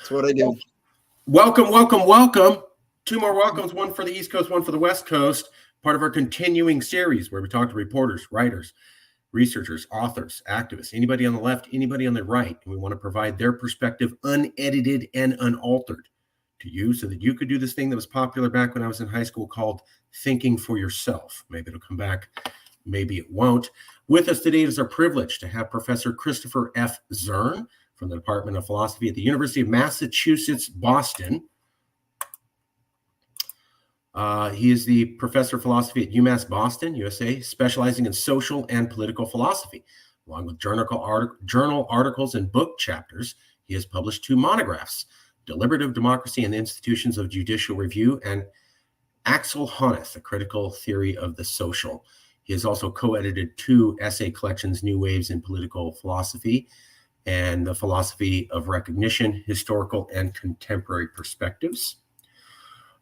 That's what I do. Welcome, welcome, welcome. Two more welcomes, one for the East Coast, one for the West Coast, part of our continuing series where we talk to reporters, writers, researchers, authors, activists, anybody on the left, anybody on the right. And we want to provide their perspective unedited and unaltered to you so that you could do this thing that was popular back when I was in high school called thinking for yourself. Maybe it'll come back, maybe it won't. With us today, it is our privilege to have Professor Christopher F. Zurn from the Department of Philosophy at the University of Massachusetts, Boston. He is the professor of philosophy at UMass Boston, USA, specializing in social and political philosophy. Along with journal articles and book chapters, he has published 2 monographs, Deliberative Democracy and the Institutions of Judicial Review, and Axel Honneth, A Critical Theory of the Social. He has also co-edited 2 essay collections, New Waves in Political Philosophy and The Philosophy of Recognition, Historical and Contemporary Perspectives.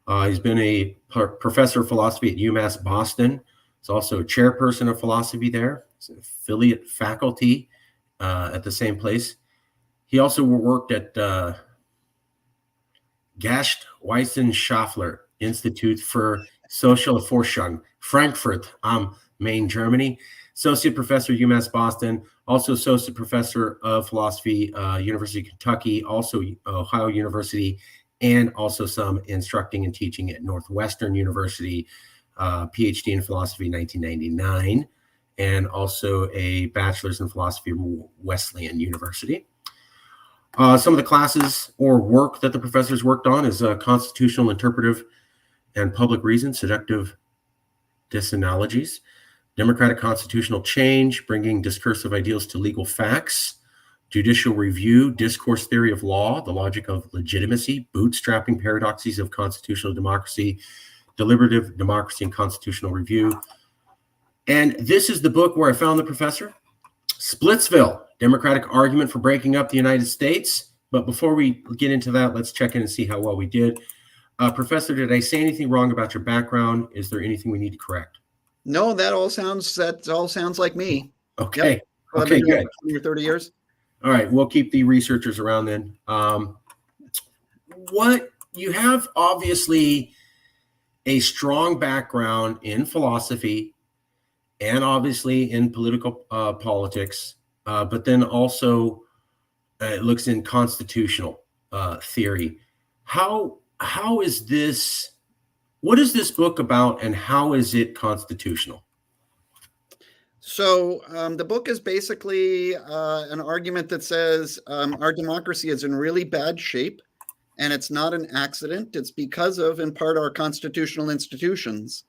He's been a professor of philosophy at UMass Boston. He's also a chairperson of philosophy there. He's an affiliate faculty at the same place. He also worked at Gast-Wissenschaftler Institute for Social Forschung, Frankfurt am Main, Germany. Associate professor, UMass Boston, also associate professor of philosophy, University of Kentucky, also Ohio University, and also some instructing and teaching at Northwestern University, PhD in philosophy in 1999, and also a bachelor's in philosophy from Wesleyan University. Some of the classes or work that the professors worked on is constitutional, interpretive, and public reason, seductive disanalogies, democratic constitutional change, bringing discursive ideals to legal facts, judicial review, discourse theory of law, the logic of legitimacy, bootstrapping paradoxes of constitutional democracy, deliberative democracy and constitutional review. And this is the book where I found the professor, Splitsville, Democratic Argument for Breaking Up the United States. But before we get into that, let's check in and see how well we did. Professor, did I say anything wrong about your background? Is there anything we need to correct? No, that all sounds like me. Okay. Yep. Okay, good. 20 or 30 years. All right, we'll keep the researchers around then. What you have, obviously, a strong background in philosophy and obviously in political politics, but then also it looks in constitutional theory. How is this? What is this book about, and how is it constitutional? So the book is basically an argument that says our democracy is in really bad shape, and it's not an accident. It's because of, in part, our constitutional institutions.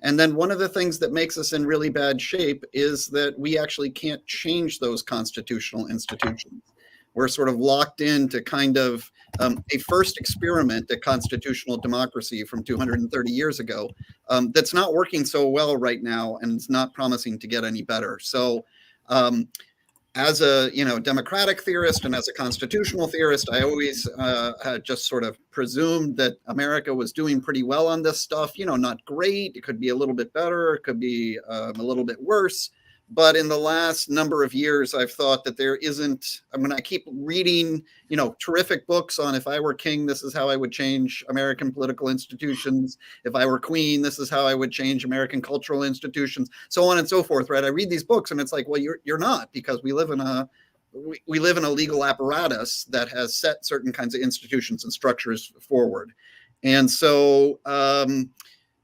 And then one of the things that makes us in really bad shape is that we actually can't change those constitutional institutions. We're sort of locked into kind of a first experiment at constitutional democracy from 230 years ago that's not working so well right now, and it's not promising to get any better. So as a democratic theorist and as a constitutional theorist, I always had just sort of presumed that America was doing pretty well on this stuff. Not great. It could be a little bit better. It could be a little bit worse. But in the last number of years, I've thought that there isn't, I keep reading, terrific books on if I were king, this is how I would change American political institutions. If I were queen, this is how I would change American cultural institutions, so on and so forth, right? I read these books and it's like, well, you're not, because we live in a legal apparatus that has set certain kinds of institutions and structures forward. And so,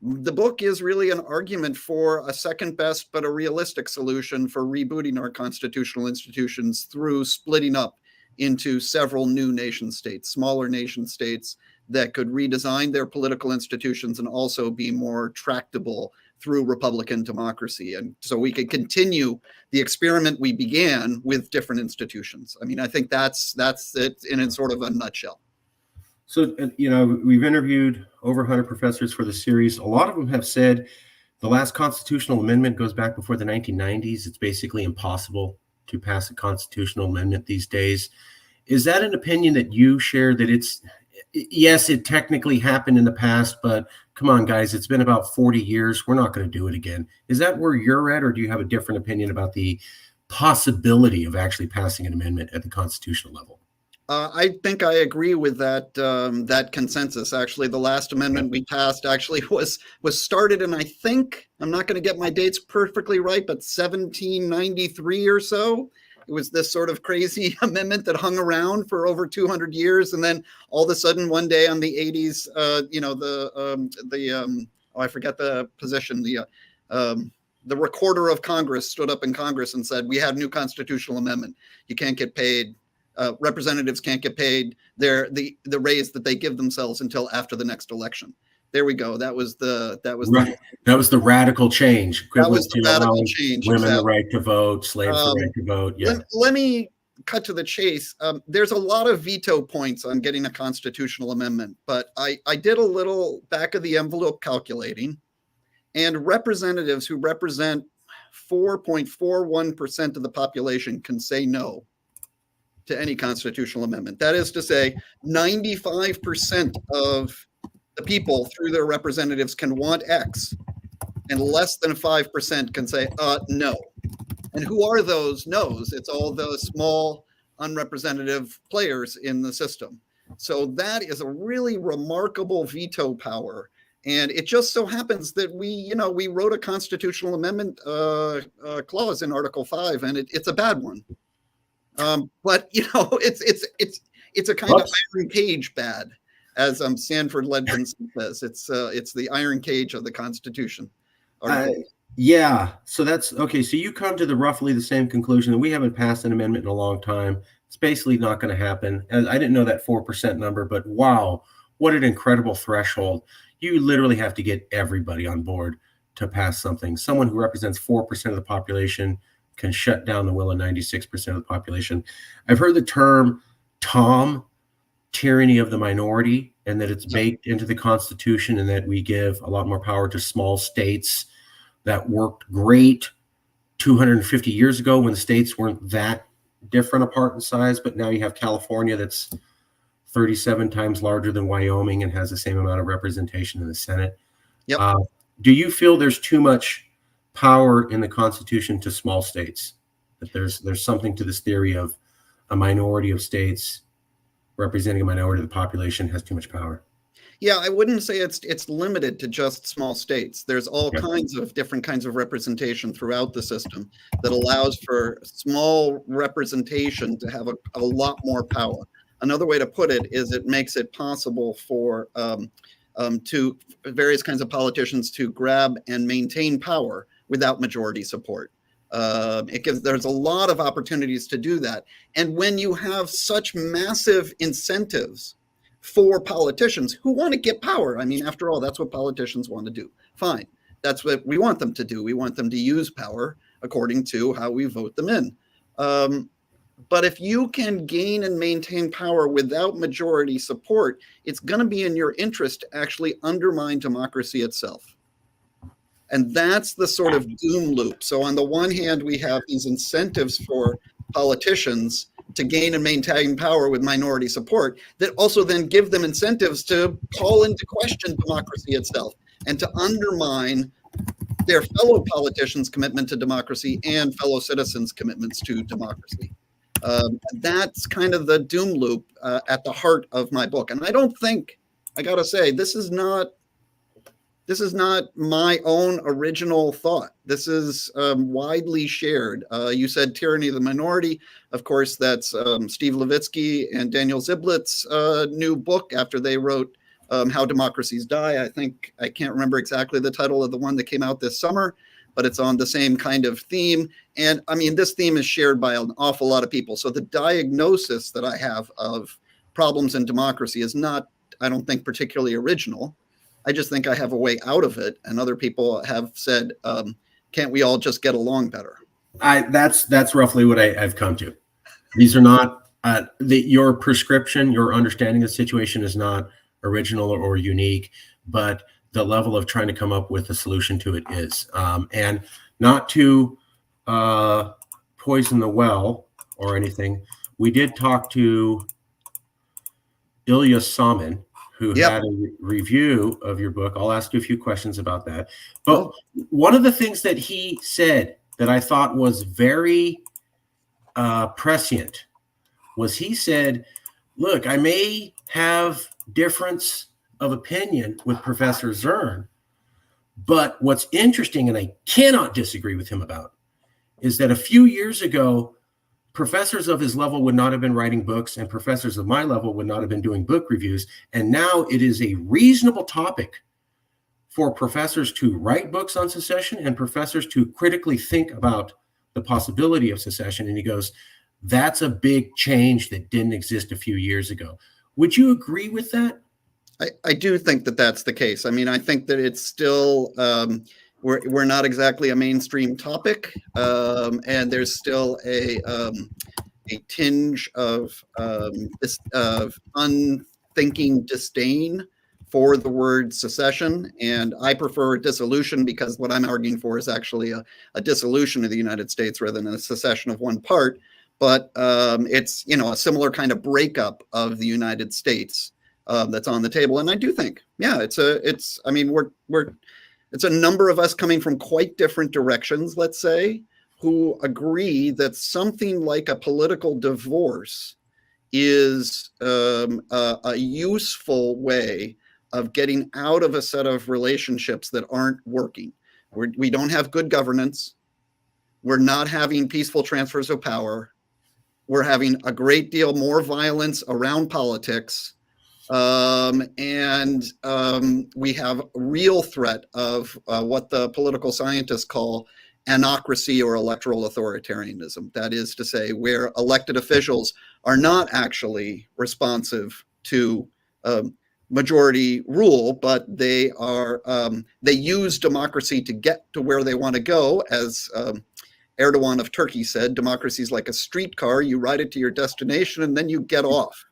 the book is really an argument for a second best, but a realistic solution for rebooting our constitutional institutions through splitting up into several new nation states, smaller nation states that could redesign their political institutions and also be more tractable through Republican democracy. And so we could continue the experiment we began with different institutions. I think that's it in sort of a nutshell. So, we've interviewed over 100 professors for the series. A lot of them have said the last constitutional amendment goes back before the 1990s. It's basically impossible to pass a constitutional amendment these days. Is that an opinion that you share, that yes, it technically happened in the past, but come on, guys, it's been about 40 years. We're not going to do it again. Is that where you're at, or do you have a different opinion about the possibility of actually passing an amendment at the constitutional level? I think I agree with that consensus. Actually, the last amendment we passed actually was started in, I think, I'm not going to get my dates perfectly right, but 1793 or so. It was this sort of crazy amendment that hung around for over 200 years, and then all of a sudden, one day on the 80s, oh, I forget the position, the recorder of Congress stood up in Congress and said, "We have new constitutional amendment. You can't get paid. Representatives can't get paid the raise that they give themselves until after the next election." There we go. That was the radical change. That was the radical change. Women Exactly. the right to vote, slaves the right to vote. Yeah. Let me cut to the chase. There's a lot of veto points on getting a constitutional amendment, but I did a little back of the envelope calculating, and representatives who represent 4.41% of the population can say no to any constitutional amendment. That is to say, 95% of the people through their representatives can want X, and less than 5% can say no. And who are those no's? It's all the small, unrepresentative players in the system. So that is a really remarkable veto power. And it just so happens that we wrote a constitutional amendment clause in Article 5, and it's a bad one. But it's a kind of iron cage bad, as Sanford Ledvinson says. It's the iron cage of the Constitution. Yeah. So that's okay. So you come to roughly the same conclusion that we haven't passed an amendment in a long time. It's basically not going to happen. And I didn't know that 4% number, but wow, what an incredible threshold. You literally have to get everybody on board to pass something. Someone who represents 4% of the population can shut down the will of 96% of the population. I've heard the term tyranny of the minority, and that it's baked into the Constitution, and that we give a lot more power to small states. That worked great 250 years ago when the states weren't that different apart in size, but now you have California that's 37 times larger than Wyoming and has the same amount of representation in the Senate. Yep. Do you feel there's too much power in the Constitution to small states? That there's something to this theory of a minority of states representing a minority of the population has too much power? Yeah, I wouldn't say it's limited to just small states. There's all kinds of different kinds of representation throughout the system that allows for small representation to have a lot more power. Another way to put it is it makes it possible for to various kinds of politicians to grab and maintain power without majority support. There's a lot of opportunities to do that. And when you have such massive incentives for politicians who want to get power, I mean, after all, that's what politicians want to do. Fine. That's what we want them to do. We want them to use power according to how we vote them in. But if you can gain and maintain power without majority support, it's going to be in your interest to actually undermine democracy itself. And that's the sort of doom loop. So on the one hand, we have these incentives for politicians to gain and maintain power with minority support that also then give them incentives to call into question democracy itself and to undermine their fellow politicians' commitment to democracy and fellow citizens' commitments to democracy. That's kind of the doom loop at the heart of my book. And I don't think, I got to say, this is not my own original thought. This is widely shared. You said tyranny of the minority. Of course, that's Steve Levitsky and Daniel Ziblatt's new book after they wrote How Democracies Die. I can't remember exactly the title of the one that came out this summer, but it's on the same kind of theme. And I mean, this theme is shared by an awful lot of people. So the diagnosis that I have of problems in democracy is not, I don't think, particularly original. I just think I have a way out of it. And other people have said, can't we all just get along better? That's roughly what I've come to. These are not, your prescription, your understanding of the situation is not original or unique, but the level of trying to come up with a solution to it is. And not to poison the well or anything, we did talk to Ilya Samin, who had a review of your book. I'll ask you a few questions about that. But one of the things that he said that I thought was very prescient was he said, look, I may have difference of opinion with Professor Zurn, but what's interesting, and I cannot disagree with him about, is that a few years ago, professors of his level would not have been writing books, and professors of my level would not have been doing book reviews. And now it is a reasonable topic for professors to write books on secession and professors to critically think about the possibility of secession. And he goes, that's a big change that didn't exist a few years ago. Would you agree with that? I do think that that's the case. I mean, I think that it's still we're not exactly a mainstream topic, and there's still a tinge of unthinking disdain for the word secession, and I prefer dissolution because what I'm arguing for is actually a dissolution of the United States rather than a secession of one part. But it's a similar kind of breakup of the United States that's on the table, and I do think, yeah, it's a number of us coming from quite different directions, let's say, who agree that something like a political divorce is a useful way of getting out of a set of relationships that aren't working. We don't have good governance. We're not having peaceful transfers of power. We're having a great deal more violence around politics. And we have real threat of what the political scientists call anocracy or electoral authoritarianism. That is to say, where elected officials are not actually responsive to majority rule, but they use democracy to get to where they want to go. As Erdogan of Turkey said, democracy is like a streetcar. You ride it to your destination and then you get off.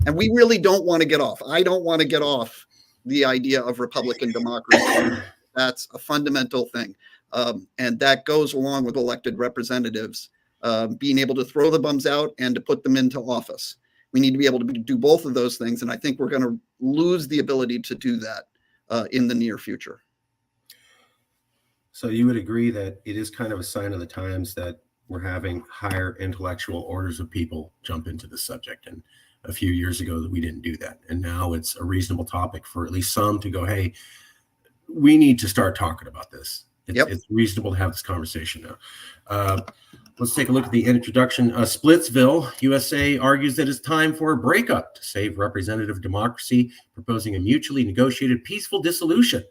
And we really don't want to get off. I don't want to get off the idea of Republican democracy. That's a fundamental thing. And that goes along with elected representatives being able to throw the bums out and to put them into office. We need to be able to do both of those things. And I think we're going to lose the ability to do that in the near future. So you would agree that it is kind of a sign of the times that we're having higher intellectual orders of people jump into the subject. And a few years ago that we didn't do that. And now it's a reasonable topic for at least some to go, hey, we need to start talking about this. It's reasonable to have this conversation now. Let's take a look at the introduction. Splitsville, USA argues that it's time for a breakup to save representative democracy, proposing a mutually negotiated peaceful dissolution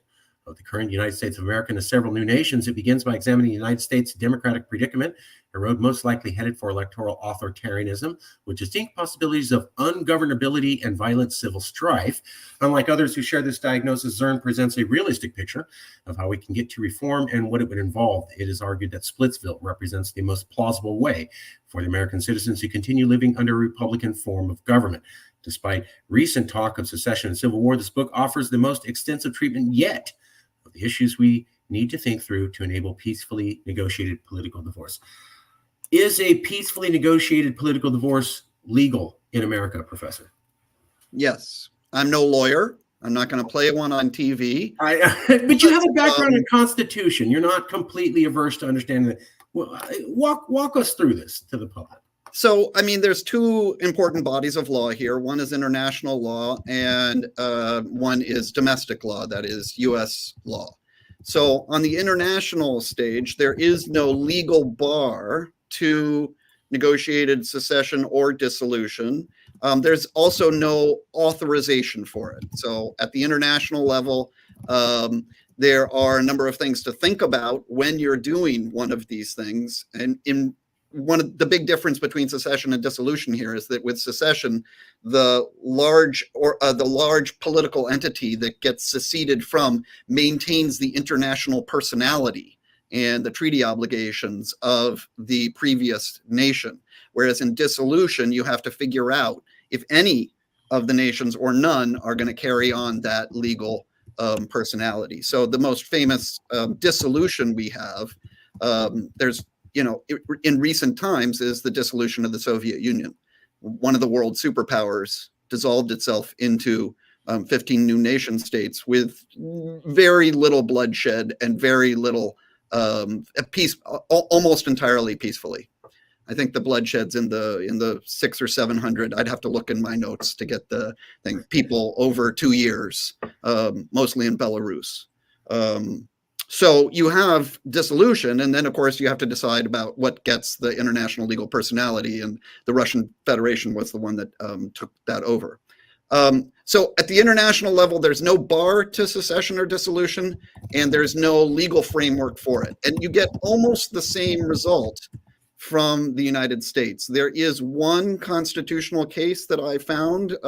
of the current United States of America into several new nations. It begins by examining the United States' democratic predicament, a road most likely headed for electoral authoritarianism, with distinct possibilities of ungovernability and violent civil strife. Unlike others who share this diagnosis, Zurn presents a realistic picture of how we can get to reform and what it would involve. It is argued that Splitsville represents the most plausible way for the American citizens to continue living under a Republican form of government. Despite recent talk of secession and civil war, this book offers the most extensive treatment yet of the issues we need to think through to enable peacefully negotiated political divorce. Is a peacefully negotiated political divorce legal in America, Professor? Yes. I'm no lawyer. I'm not going to play one on TV. But you have a background in Constitution. You're not completely averse to understanding that. Well, walk us through this to the public. So, I mean, there's two important bodies of law here. One is international law, and one is domestic law, that is U.S. law. So on the international stage, there is no legal bar to negotiated secession or dissolution. There's also no authorization for it. So at the international level, there are a number of things to think about when you're doing one of these things. And in one of the big difference between secession and dissolution here is that with secession, the large political entity that gets seceded from maintains the international personality and the treaty obligations of the previous nation. Whereas in dissolution, you have to figure out if any of the nations or none are going to carry on that legal personality. So the most famous dissolution we have, in recent times, is the dissolution of the Soviet Union. One of the world superpowers dissolved itself into 15 new nation states with very little bloodshed and very little peace, almost entirely peacefully. I think the bloodshed's in the 600 or 700. I'd have to look in my notes to get the thing. People over 2 years, mostly in Belarus. So you have dissolution, and then of course you have to decide about what gets the international legal personality, and the Russian Federation was the one that took that over. So at the international level, there's no bar to secession or dissolution, and there's no legal framework for it. And you get almost the same result from the United States. There is one constitutional case that I found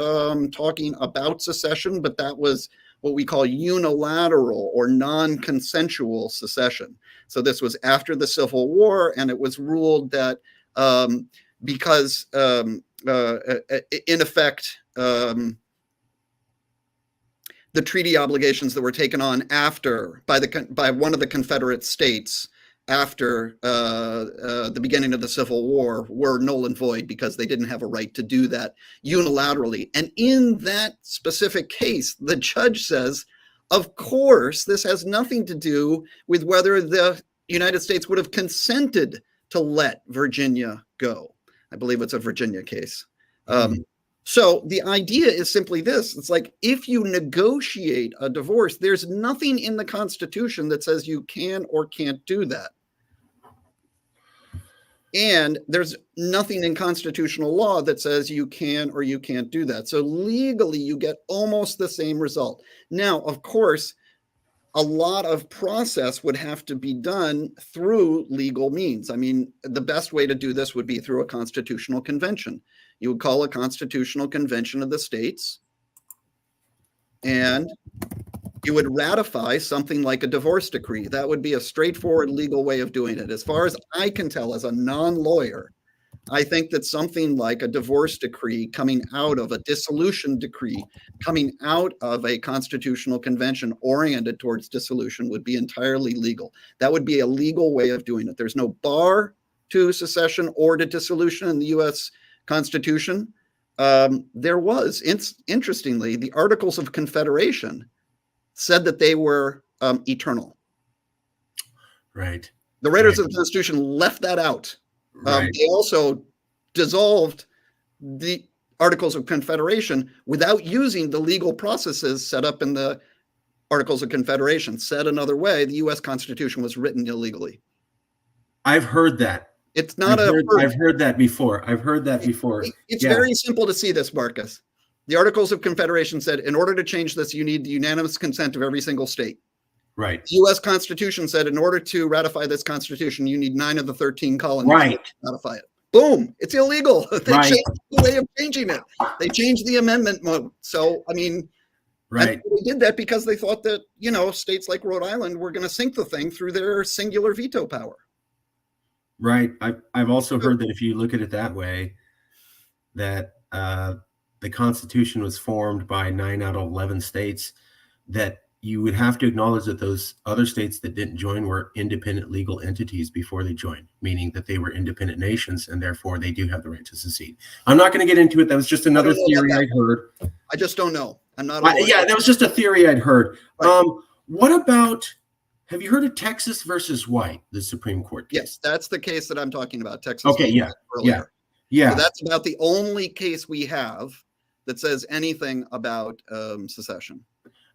talking about secession, but that was what we call unilateral or non-consensual secession. So this was after the Civil War, and it was ruled that because in effect, the treaty obligations that were taken on after by one of the Confederate states after the beginning of the Civil War were null and void because they didn't have a right to do that unilaterally. And in that specific case, the judge says, of course, this has nothing to do with whether the United States would have consented to let Virginia go. I believe it's a Virginia case. So the idea is simply this. It's like, if you negotiate a divorce, there's nothing in the Constitution that says you can or can't do that. And there's nothing in constitutional law that says you can or you can't do that. So legally, you get almost the same result. Now, of course, a lot of process would have to be done through legal means. I mean, the best way to do this would be through a constitutional convention. You would call a constitutional convention of the states, and you would ratify something like a divorce decree. That would be a straightforward legal way of doing it. As far as I can tell, as a non-lawyer, I think that something like a divorce decree coming out of a dissolution decree, coming out of a constitutional convention oriented towards dissolution, would be entirely legal. That would be a legal way of doing it. There's no bar to secession or to dissolution in the U.S. Constitution. There was, interestingly, the Articles of Confederation said that they were eternal. Right. The writers of the Constitution left that out. Right. They also dissolved the Articles of Confederation without using the legal processes set up in the Articles of Confederation. Said another way, the U.S. Constitution was written illegally. I've heard that. It's not I've heard that before. It's very simple to see this, Marcus. The Articles of Confederation said, in order to change this, you need the unanimous consent of every single state. Right. The U.S. Constitution said, in order to ratify this Constitution, you need 9 of the 13 colonies to ratify it. Boom. It's illegal. They changed the way of changing it. They changed the amendment mode. So, I mean, they did that because they thought that, states like Rhode Island were going to sink the thing through their singular veto power. Right. I've also heard that if you look at it that way, that the Constitution was formed by 9 out of 11 states, that you would have to acknowledge that those other states that didn't join were independent legal entities before they joined, meaning that they were independent nations, and therefore they do have the right to secede. I'm not going to get into it. That was just another theory I'd heard. I just don't know. I'm not. That was just a theory I'd heard. Right. What about, have you heard of Texas versus White, the Supreme Court case? Yes, that's the case that I'm talking about. Texas. Okay, yeah. So that's about the only case we have that says anything about secession.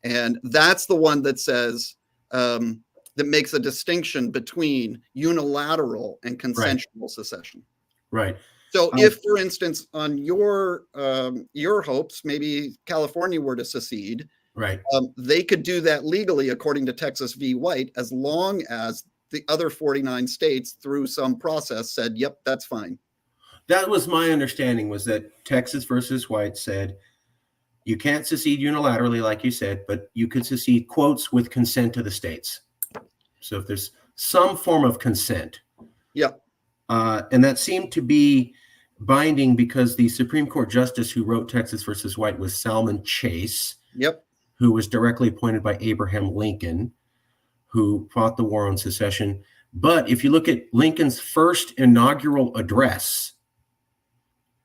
And that's the one that says, that makes a distinction between unilateral and consensual secession. Right. So if, for instance, on your hopes, maybe California were to secede, right, they could do that legally according to Texas v. White, as long as the other 49 states, through some process, said, yep, that's fine. That was my understanding, was that Texas versus White said, you can't secede unilaterally, like you said, but you could secede, quotes, with consent to the states. So if there's some form of consent. Yeah. And that seemed to be binding because the Supreme Court justice who wrote Texas versus White was Salmon Chase. Yep. Who was directly appointed by Abraham Lincoln, who fought the war on secession. But if you look at Lincoln's first inaugural address,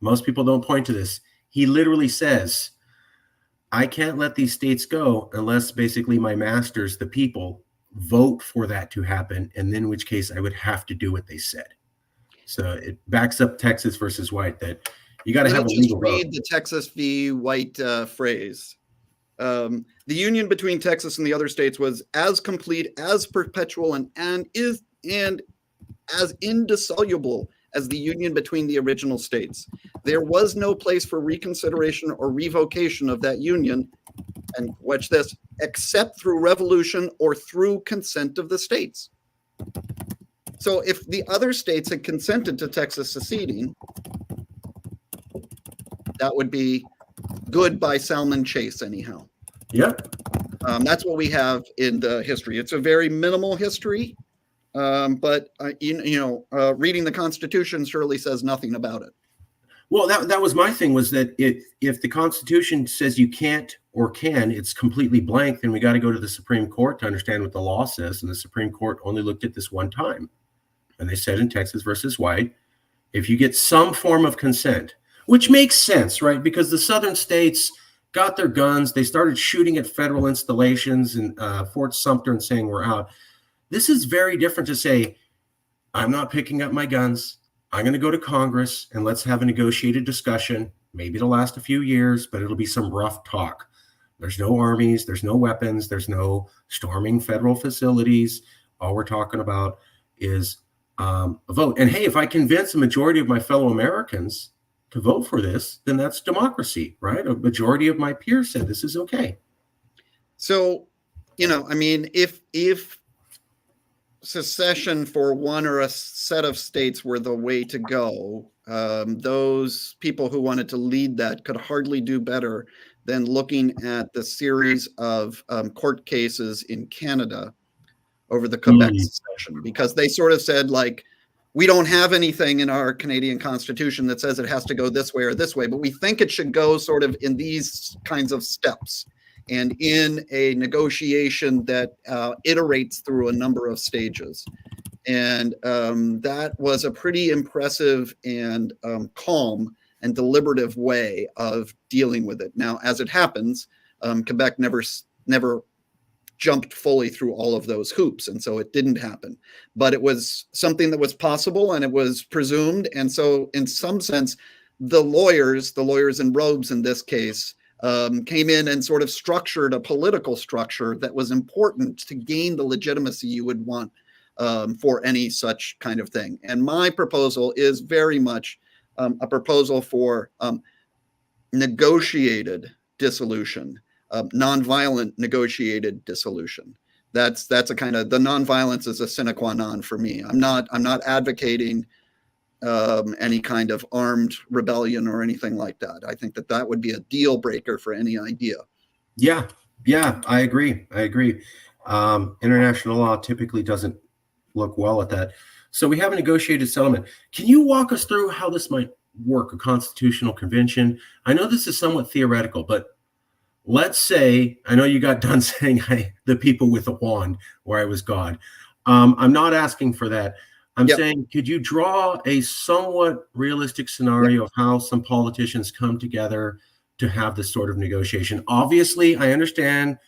most people don't point to this. He literally says, I can't let these states go unless basically my masters, the people, vote for that to happen, and in which case I would have to do what they said. So it backs up Texas versus White that you got to Let have me a just legal read vote. the Texas v. White phrase. The union between Texas and the other states was as complete, as perpetual, and as indissoluble as the union between the original states. There was no place for reconsideration or revocation of that union, and watch this, except through revolution or through consent of the states. So if the other states had consented to Texas seceding, that would be good by Salmon Chase anyhow. Yep. That's what we have in the history. It's a very minimal history, but reading the Constitution surely says nothing about it. Well, that was my thing, was that if the Constitution says you can't or can, it's completely blank, then we got to go to the Supreme Court to understand what the law says. And the Supreme Court only looked at this one time. And they said in Texas versus White, if you get some form of consent, which makes sense, right? Because the southern states got their guns. They started shooting at federal installations in Fort Sumter and saying we're out. This is very different to say, I'm not picking up my guns. I'm going to go to Congress and let's have a negotiated discussion. Maybe it'll last a few years, but it'll be some rough talk. There's no armies. There's no weapons. There's no storming federal facilities. All we're talking about is a vote. And hey, if I convince a majority of my fellow Americans to vote for this, then that's democracy, right? A majority of my peers said this is okay. So, if secession for one or a set of states were the way to go, those people who wanted to lead that could hardly do better than looking at the series of court cases in Canada over the Quebec secession, because they sort of said, like, we don't have anything in our Canadian Constitution that says it has to go this way or this way, but we think it should go sort of in these kinds of steps and in a negotiation that iterates through a number of stages. And that was a pretty impressive and calm and deliberative way of dealing with it. Now, as it happens, Quebec never jumped fully through all of those hoops, and so it didn't happen. But it was something that was possible, and it was presumed. And so, in some sense, the lawyers in robes in this case, came in and sort of structured a political structure that was important to gain the legitimacy you would want for any such kind of thing. And my proposal is very much a proposal for negotiated dissolution. Nonviolent negotiated dissolution. That's a kind of, the nonviolence is a sine qua non for me. I'm not advocating any kind of armed rebellion or anything like that. I think that would be a deal breaker for any idea. Yeah, I agree. International law typically doesn't look well at that. So we have a negotiated settlement. Can you walk us through how this might work, a constitutional convention? I know this is somewhat theoretical, but let's say, I know you got done saying the people with a wand, or I was God. I'm not asking for that. I'm saying, could you draw a somewhat realistic scenario of how some politicians come together to have this sort of negotiation? Obviously, I understand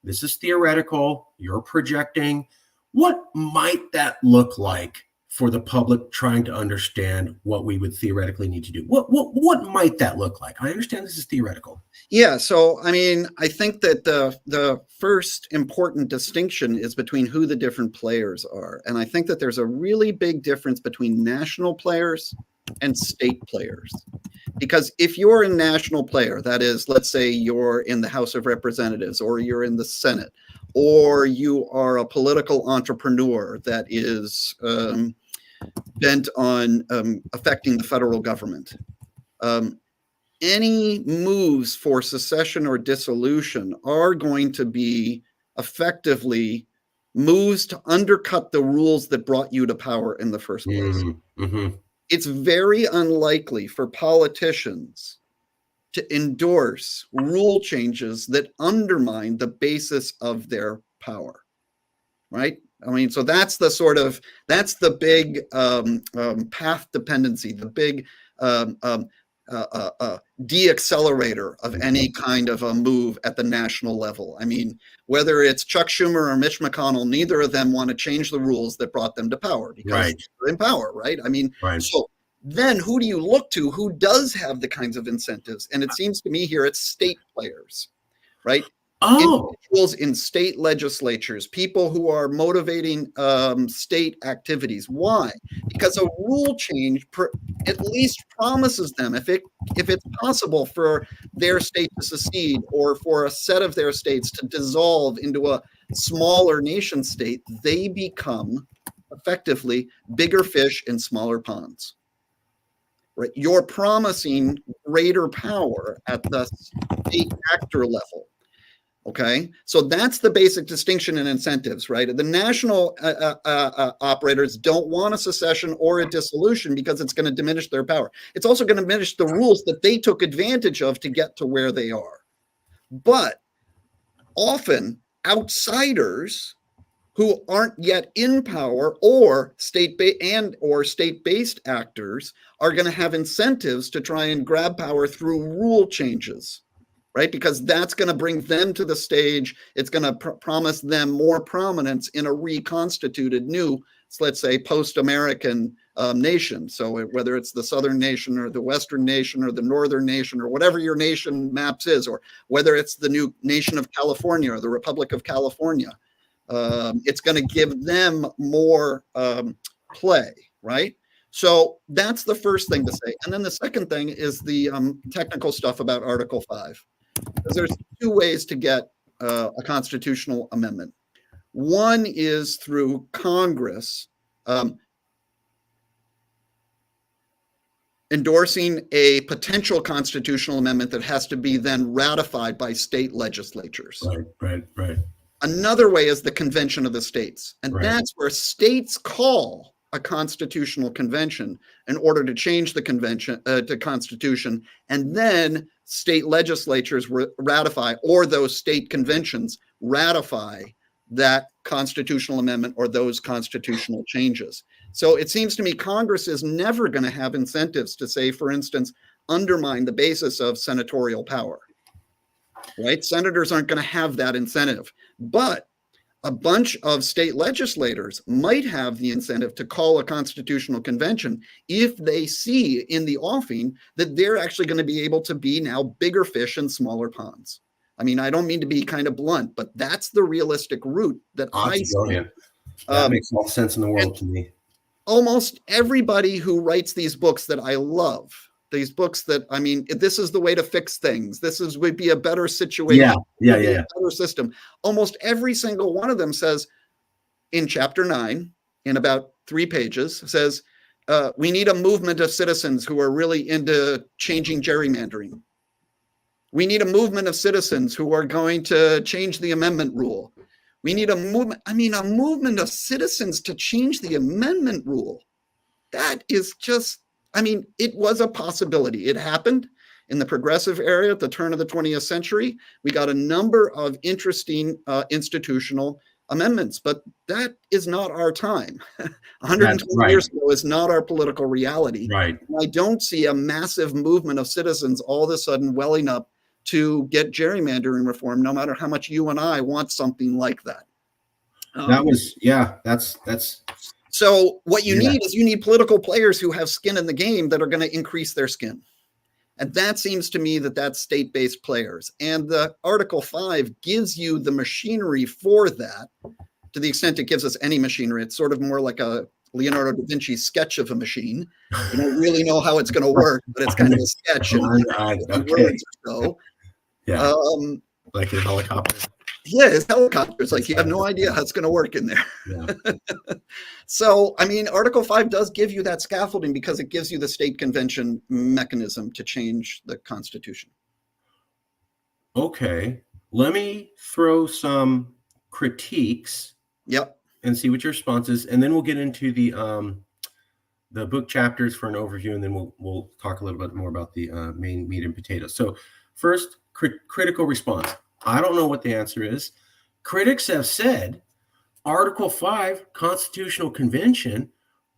this is theoretical. You're projecting. What might that look like for the public trying to understand what we would theoretically need to do? What might that look like? I understand this is theoretical. Yeah, so I mean, I think that the first important distinction is between who the different players are. And I think that there's a really big difference between national players and state players. Because if you're a national player, that is, let's say you're in the House of Representatives, or you're in the Senate, or you are a political entrepreneur that is bent on affecting the federal government, any moves for secession or dissolution are going to be effectively moves to undercut the rules that brought you to power in the first place. Mm-hmm. It's very unlikely for politicians to endorse rule changes that undermine the basis of their power, right? I mean, so that's the big path dependency, the big de-accelerator of any kind of a move at the national level. I mean, whether it's Chuck Schumer or Mitch McConnell, neither of them want to change the rules that brought them to power because they're in power, right? I mean, so then who do you look to? Who does have the kinds of incentives? And it seems to me here it's state players, right? Individuals in state legislatures, people who are motivating state activities. Why? Because a rule change at least promises them, if it's possible for their state to secede or for a set of their states to dissolve into a smaller nation state, they become effectively bigger fish in smaller ponds. Right? You're promising greater power at the state actor level. Okay, so that's the basic distinction in incentives, right? The national operators don't want a secession or a dissolution because it's going to diminish their power. It's also going to diminish the rules that they took advantage of to get to where they are. But often outsiders who aren't yet in power or state-based actors are going to have incentives to try and grab power through rule changes. Right? Because that's going to bring them to the stage. It's going to promise them more prominence in a reconstituted new, let's say, post-American nation. So whether it's the Southern nation or the Western nation or the Northern nation or whatever your nation maps is, or whether it's the new nation of California or the Republic of California, it's going to give them more play, right? So that's the first thing to say. And then the second thing is the technical stuff about Article 5. Because there's two ways to get a constitutional amendment. One is through Congress endorsing a potential constitutional amendment that has to be then ratified by state legislatures. Right. Another way is the Convention of the States. And that's where states call a constitutional convention in order to change the convention to constitution, and then state legislatures ratify, or those state conventions ratify that constitutional amendment or those constitutional changes. So it seems to me Congress is never going to have incentives to say, for instance, undermine the basis of senatorial power, right? Senators aren't going to have that incentive, but a bunch of state legislators might have the incentive to call a constitutional convention if they see in the offing that they're actually going to be able to be now bigger fish in smaller ponds. I mean, I don't mean to be kind of blunt, but that's the realistic route that I see. That makes all sense in the world to me. Almost everybody who writes these books that I love, these books that, I mean, this is the way to fix things. Would be a better situation. Yeah. A better system. Almost every single one of them says in chapter 9, in about 3 pages, says, we need a movement of citizens who are really into changing gerrymandering. We need a movement of citizens who are going to change the amendment rule. We need a movement of citizens to change the amendment rule. That is just, it was a possibility. It happened in the progressive era at the turn of the 20th century. We got a number of interesting institutional amendments, but that is not our time. 120 years ago is not our political reality. Right. And I don't see a massive movement of citizens all of a sudden welling up to get gerrymandering reform, no matter how much you and I want something like that. That's so what you need is you need political players who have skin in the game that are going to increase their skin. And that seems to me that that's state-based players. And the Article 5 gives you the machinery for that, to the extent it gives us any machinery. It's sort of more like a Leonardo da Vinci sketch of a machine. You don't really know how it's going to work, but it's kind of a sketch in words or so. Yeah, like a helicopter. Yeah, it's helicopters. Like you have no idea how it's going to work in there. Yeah. So, Article 5 does give you that scaffolding because it gives you the state convention mechanism to change the Constitution. Okay, let me throw some critiques. Yep. And see what your response is, and then we'll get into the book chapters for an overview, and then we'll talk a little bit more about the main meat and potatoes. So, first, critical response. I don't know what the answer is. Critics have said Article 5, Constitutional Convention,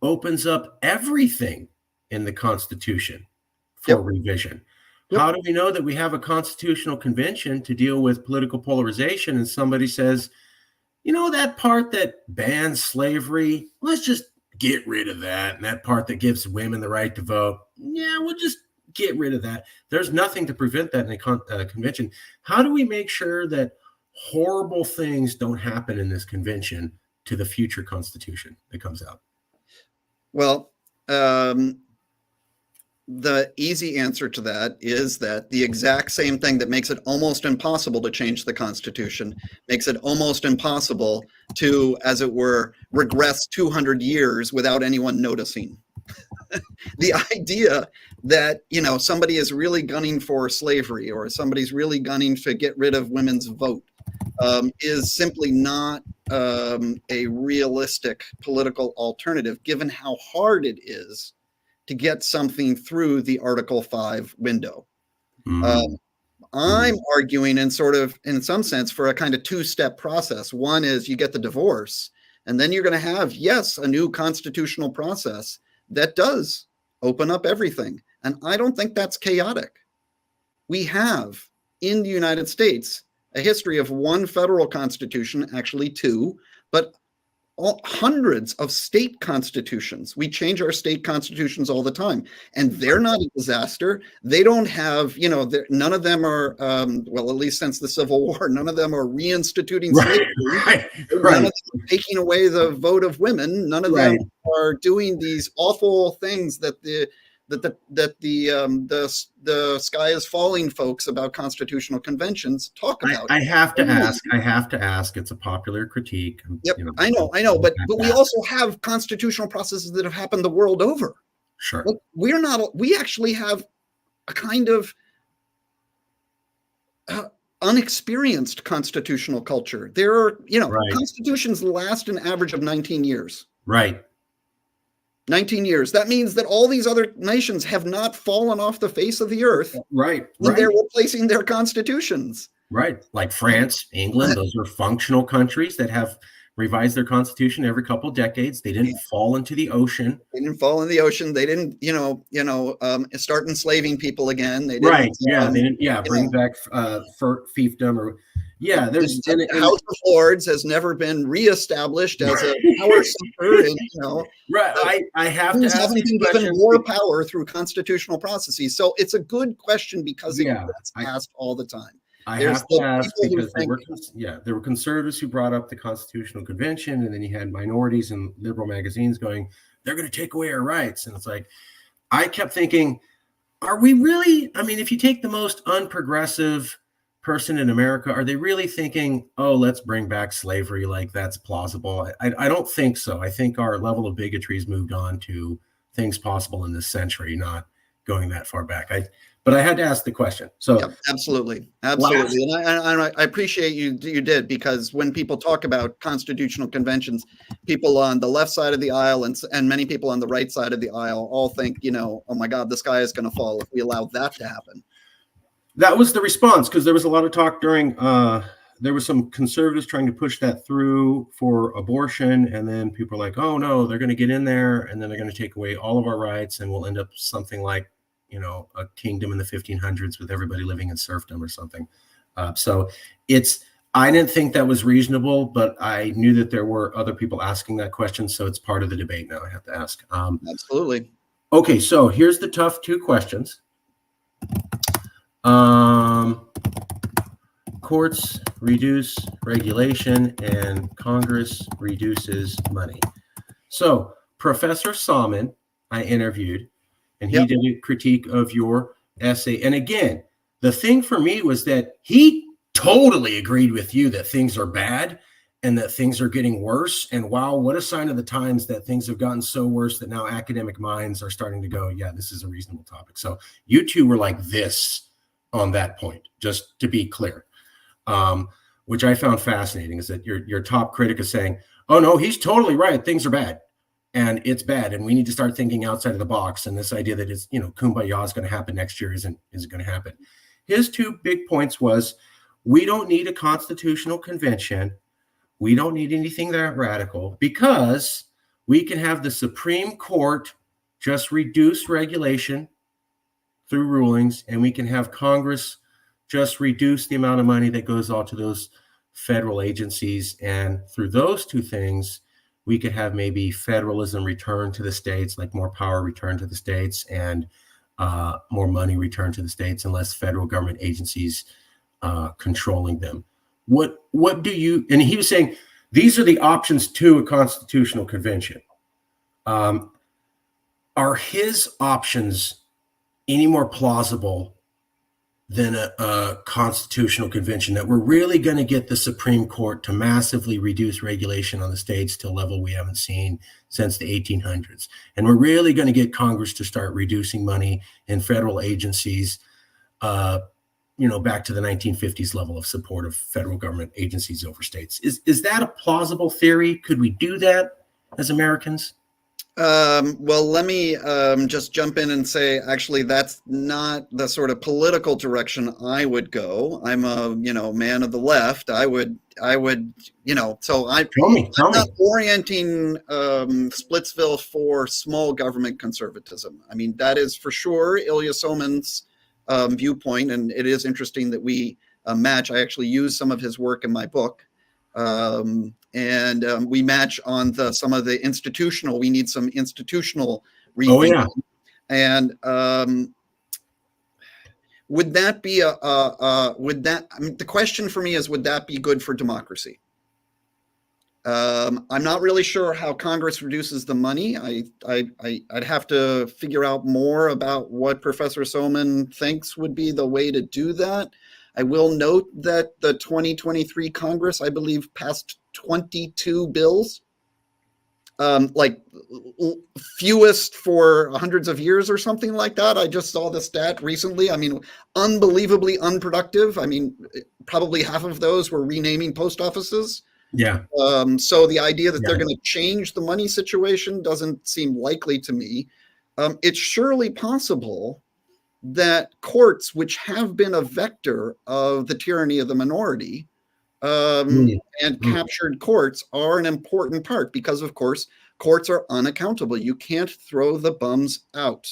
opens up everything in the Constitution for Yep. revision. Yep. How do we know that we have a constitutional convention to deal with political polarization and somebody says, you know, that part that bans slavery, let's just get rid of that. And that part that gives women the right to vote, yeah, we'll just get rid of that. There's nothing to prevent that in a convention. How do we make sure that horrible things don't happen in this convention to the future constitution that comes out? Well, the easy answer to that is that the exact same thing that makes it almost impossible to change the Constitution makes it almost impossible to, as it were, regress 200 years without anyone noticing. The idea that, you know, somebody is really gunning for slavery or somebody's really gunning to get rid of women's vote is simply not a realistic political alternative, given how hard it is to get something through the Article 5 window. I'm arguing in some sense for a kind of two-step process. One is you get the divorce, and then you're going to have, yes, a new constitutional process that does open up everything. And I don't think that's chaotic. We have in the United States a history of one federal constitution, actually two, but hundreds of state constitutions. We change our state constitutions all the time, and they're not a disaster. They don't have, you know, none of them are, well, at least since the Civil War, none of them are reinstituting slavery. None of them are taking away the vote of women. None of them are doing these awful things that the sky is falling folks about constitutional conventions talk about. I have to ask. It's a popular critique. Yep, you know, I know, but we also have constitutional processes that have happened the world over. Sure. Like, we actually have a kind of unexperienced constitutional culture. There are, you know, constitutions last an average of 19 years. Right. 19 years. That means that all these other nations have not fallen off the face of the earth. Right. And they're replacing their constitutions. Right. Like France, England, those are functional countries that have revised their constitution every couple of decades. They didn't fall into the ocean. They didn't fall in the ocean. They didn't, start enslaving people again. They didn't, they didn't, bring back fiefdom or. Yeah, there's the House of Lords has never been reestablished as a power center. And, I have to ask been given more power through constitutional processes. So it's a good question because it gets asked all the time. I have to ask because there were conservatives who brought up the Constitutional Convention, and then you had minorities and liberal magazines going, they're going to take away our rights. And it's like, I kept thinking, are we really? I mean, if you take the most unprogressive person in America, are they really thinking, oh, let's bring back slavery? Like that's plausible? I don't think so. I think our level of bigotry has moved on to things possible in this century, not going that far back. But I had to ask the question. So absolutely. And I appreciate you did, because when people talk about constitutional conventions, people on the left side of the aisle and many people on the right side of the aisle all think, oh my God, the sky is going to fall if we allow that to happen. That was the response, because there was a lot of talk during, there were some conservatives trying to push that through for abortion. And then people are like, oh no, they're going to get in there and then they're going to take away all of our rights. And we'll end up something like, a kingdom in the 1500s with everybody living in serfdom or something. So I didn't think that was reasonable, but I knew that there were other people asking that question. So it's part of the debate now. I have to ask. Absolutely. Okay. So here's the tough two questions. Courts reduce regulation and Congress reduces money. So Professor Salmon, I interviewed, and he did a critique of your essay. And again, the thing for me was that he totally agreed with you that things are bad and that things are getting worse. And wow, what a sign of the times that things have gotten so worse that now academic minds are starting to go, yeah, this is a reasonable topic. So you two were like this on that point, just to be clear, which I found fascinating, is that your top critic is saying, oh no, he's totally right. Things are bad. And it's bad, and we need to start thinking outside of the box. And this idea that it's, kumbaya is going to happen next year isn't going to happen. His two big points was, we don't need a constitutional convention. We don't need anything that radical, because we can have the Supreme Court just reduce regulation through rulings, and we can have Congress just reduce the amount of money that goes out to those federal agencies. And through those two things, we could have maybe federalism return to the states, like more power return to the states, and more money return to the states, and less federal government agencies controlling them. What do you, and he was saying, these are the options to a constitutional convention. Are his options any more plausible than a constitutional convention, that we're really going to get the Supreme Court to massively reduce regulation on the states to a level we haven't seen since the 1800s? And we're really going to get Congress to start reducing money in federal agencies, back to the 1950s level of support of federal government agencies over states. Is that a plausible theory? Could we do that as Americans? Well, let me just jump in and say, actually, that's not the sort of political direction I would go. I'm a man of the left. I would so I'm not orienting Splitsville for small government conservatism. I mean, that is for sure Ilya Soman's viewpoint, and it is interesting that we match. I actually use some of his work in my book. And we match on some of the institutional. We need some institutional rethinking. Oh, yeah. And would that be the question for me is, would that be good for democracy? I'm not really sure how Congress reduces the money. I'd have to figure out more about what Professor Soman thinks would be the way to do that. I will note that the 2023 Congress, I believe, passed 22 bills, like fewest for hundreds of years or something like that. I just saw the stat recently. I mean, unbelievably unproductive. I mean, probably half of those were renaming post offices. Yeah. So the idea that they're going to change the money situation doesn't seem likely to me. It's surely possible that courts, which have been a vector of the tyranny of the minority, and captured courts, are an important part, because, of course, courts are unaccountable. You can't throw the bums out,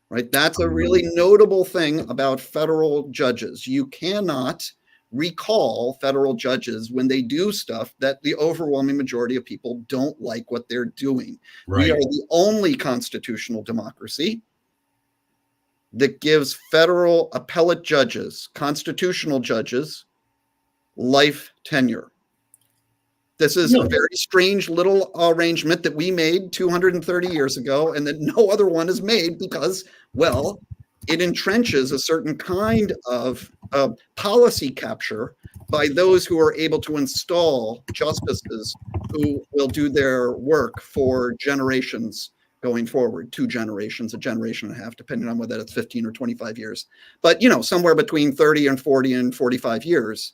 right? That's a really notable thing about federal judges. You cannot recall federal judges when they do stuff that the overwhelming majority of people don't like what they're doing. Right. We are the only constitutional democracy that gives federal appellate judges, constitutional judges, life tenure. This is a very strange little arrangement that we made 230 years ago, and that no other one is made, because, well, it entrenches a certain kind of policy capture by those who are able to install justices who will do their work for generations going forward, 2 generations, a generation and a half, depending on whether it's 15 or 25 years. But, somewhere between 30 and 40 and 45 years.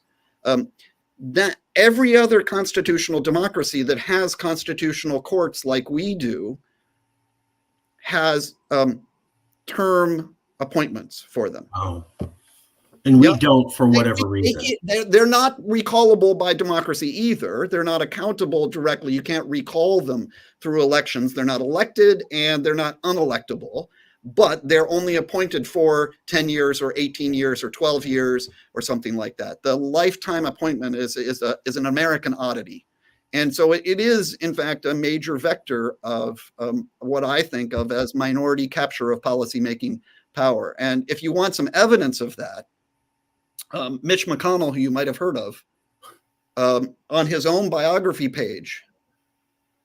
That every other constitutional democracy that has constitutional courts like we do has term appointments for them. Oh. And we don't, for whatever reason. They're not recallable by democracy either. They're not accountable directly. You can't recall them through elections. They're not elected, and they're not unelectable, but they're only appointed for 10 years or 18 years or 12 years or something like that. The lifetime appointment is an American oddity. And so it is, in fact, a major vector of what I think of as minority capture of policymaking power. And if you want some evidence of that, Mitch McConnell, who you might have heard of, on his own biography page,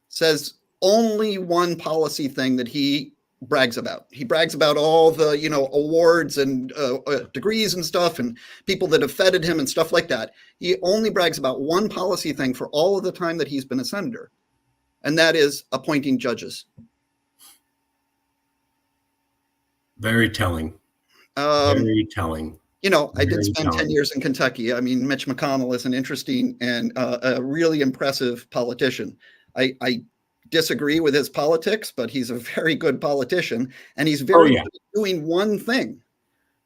says only one policy thing that he brags about. He brags about all the, awards and degrees and stuff, and people that have feted him and stuff like that. He only brags about one policy thing for all of the time that he's been a senator, and that is appointing judges. Very telling. Very telling. I did spend 10 years in Kentucky. I mean, Mitch McConnell is an interesting and a really impressive politician. I disagree with his politics, but he's a very good politician, and he's very good at doing one thing,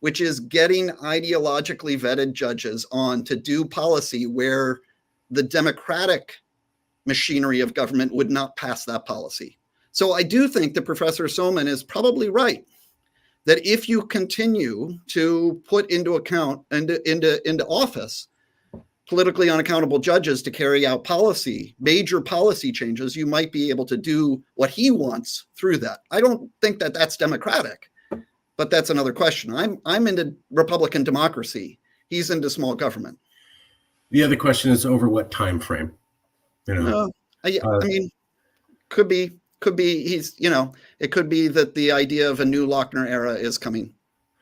which is getting ideologically vetted judges on to do policy where the democratic machinery of government would not pass that policy. So I do think that Professor Soman is probably right, that if you continue to put into account into office politically unaccountable judges to carry out major policy changes, you might be able to do what he wants through that. I don't think that that's democratic, but that's another question. I'm into Republican democracy. He's into small government. The other question is over what time frame? I mean, could be he's, it could be that the idea of a new Lochner era is coming.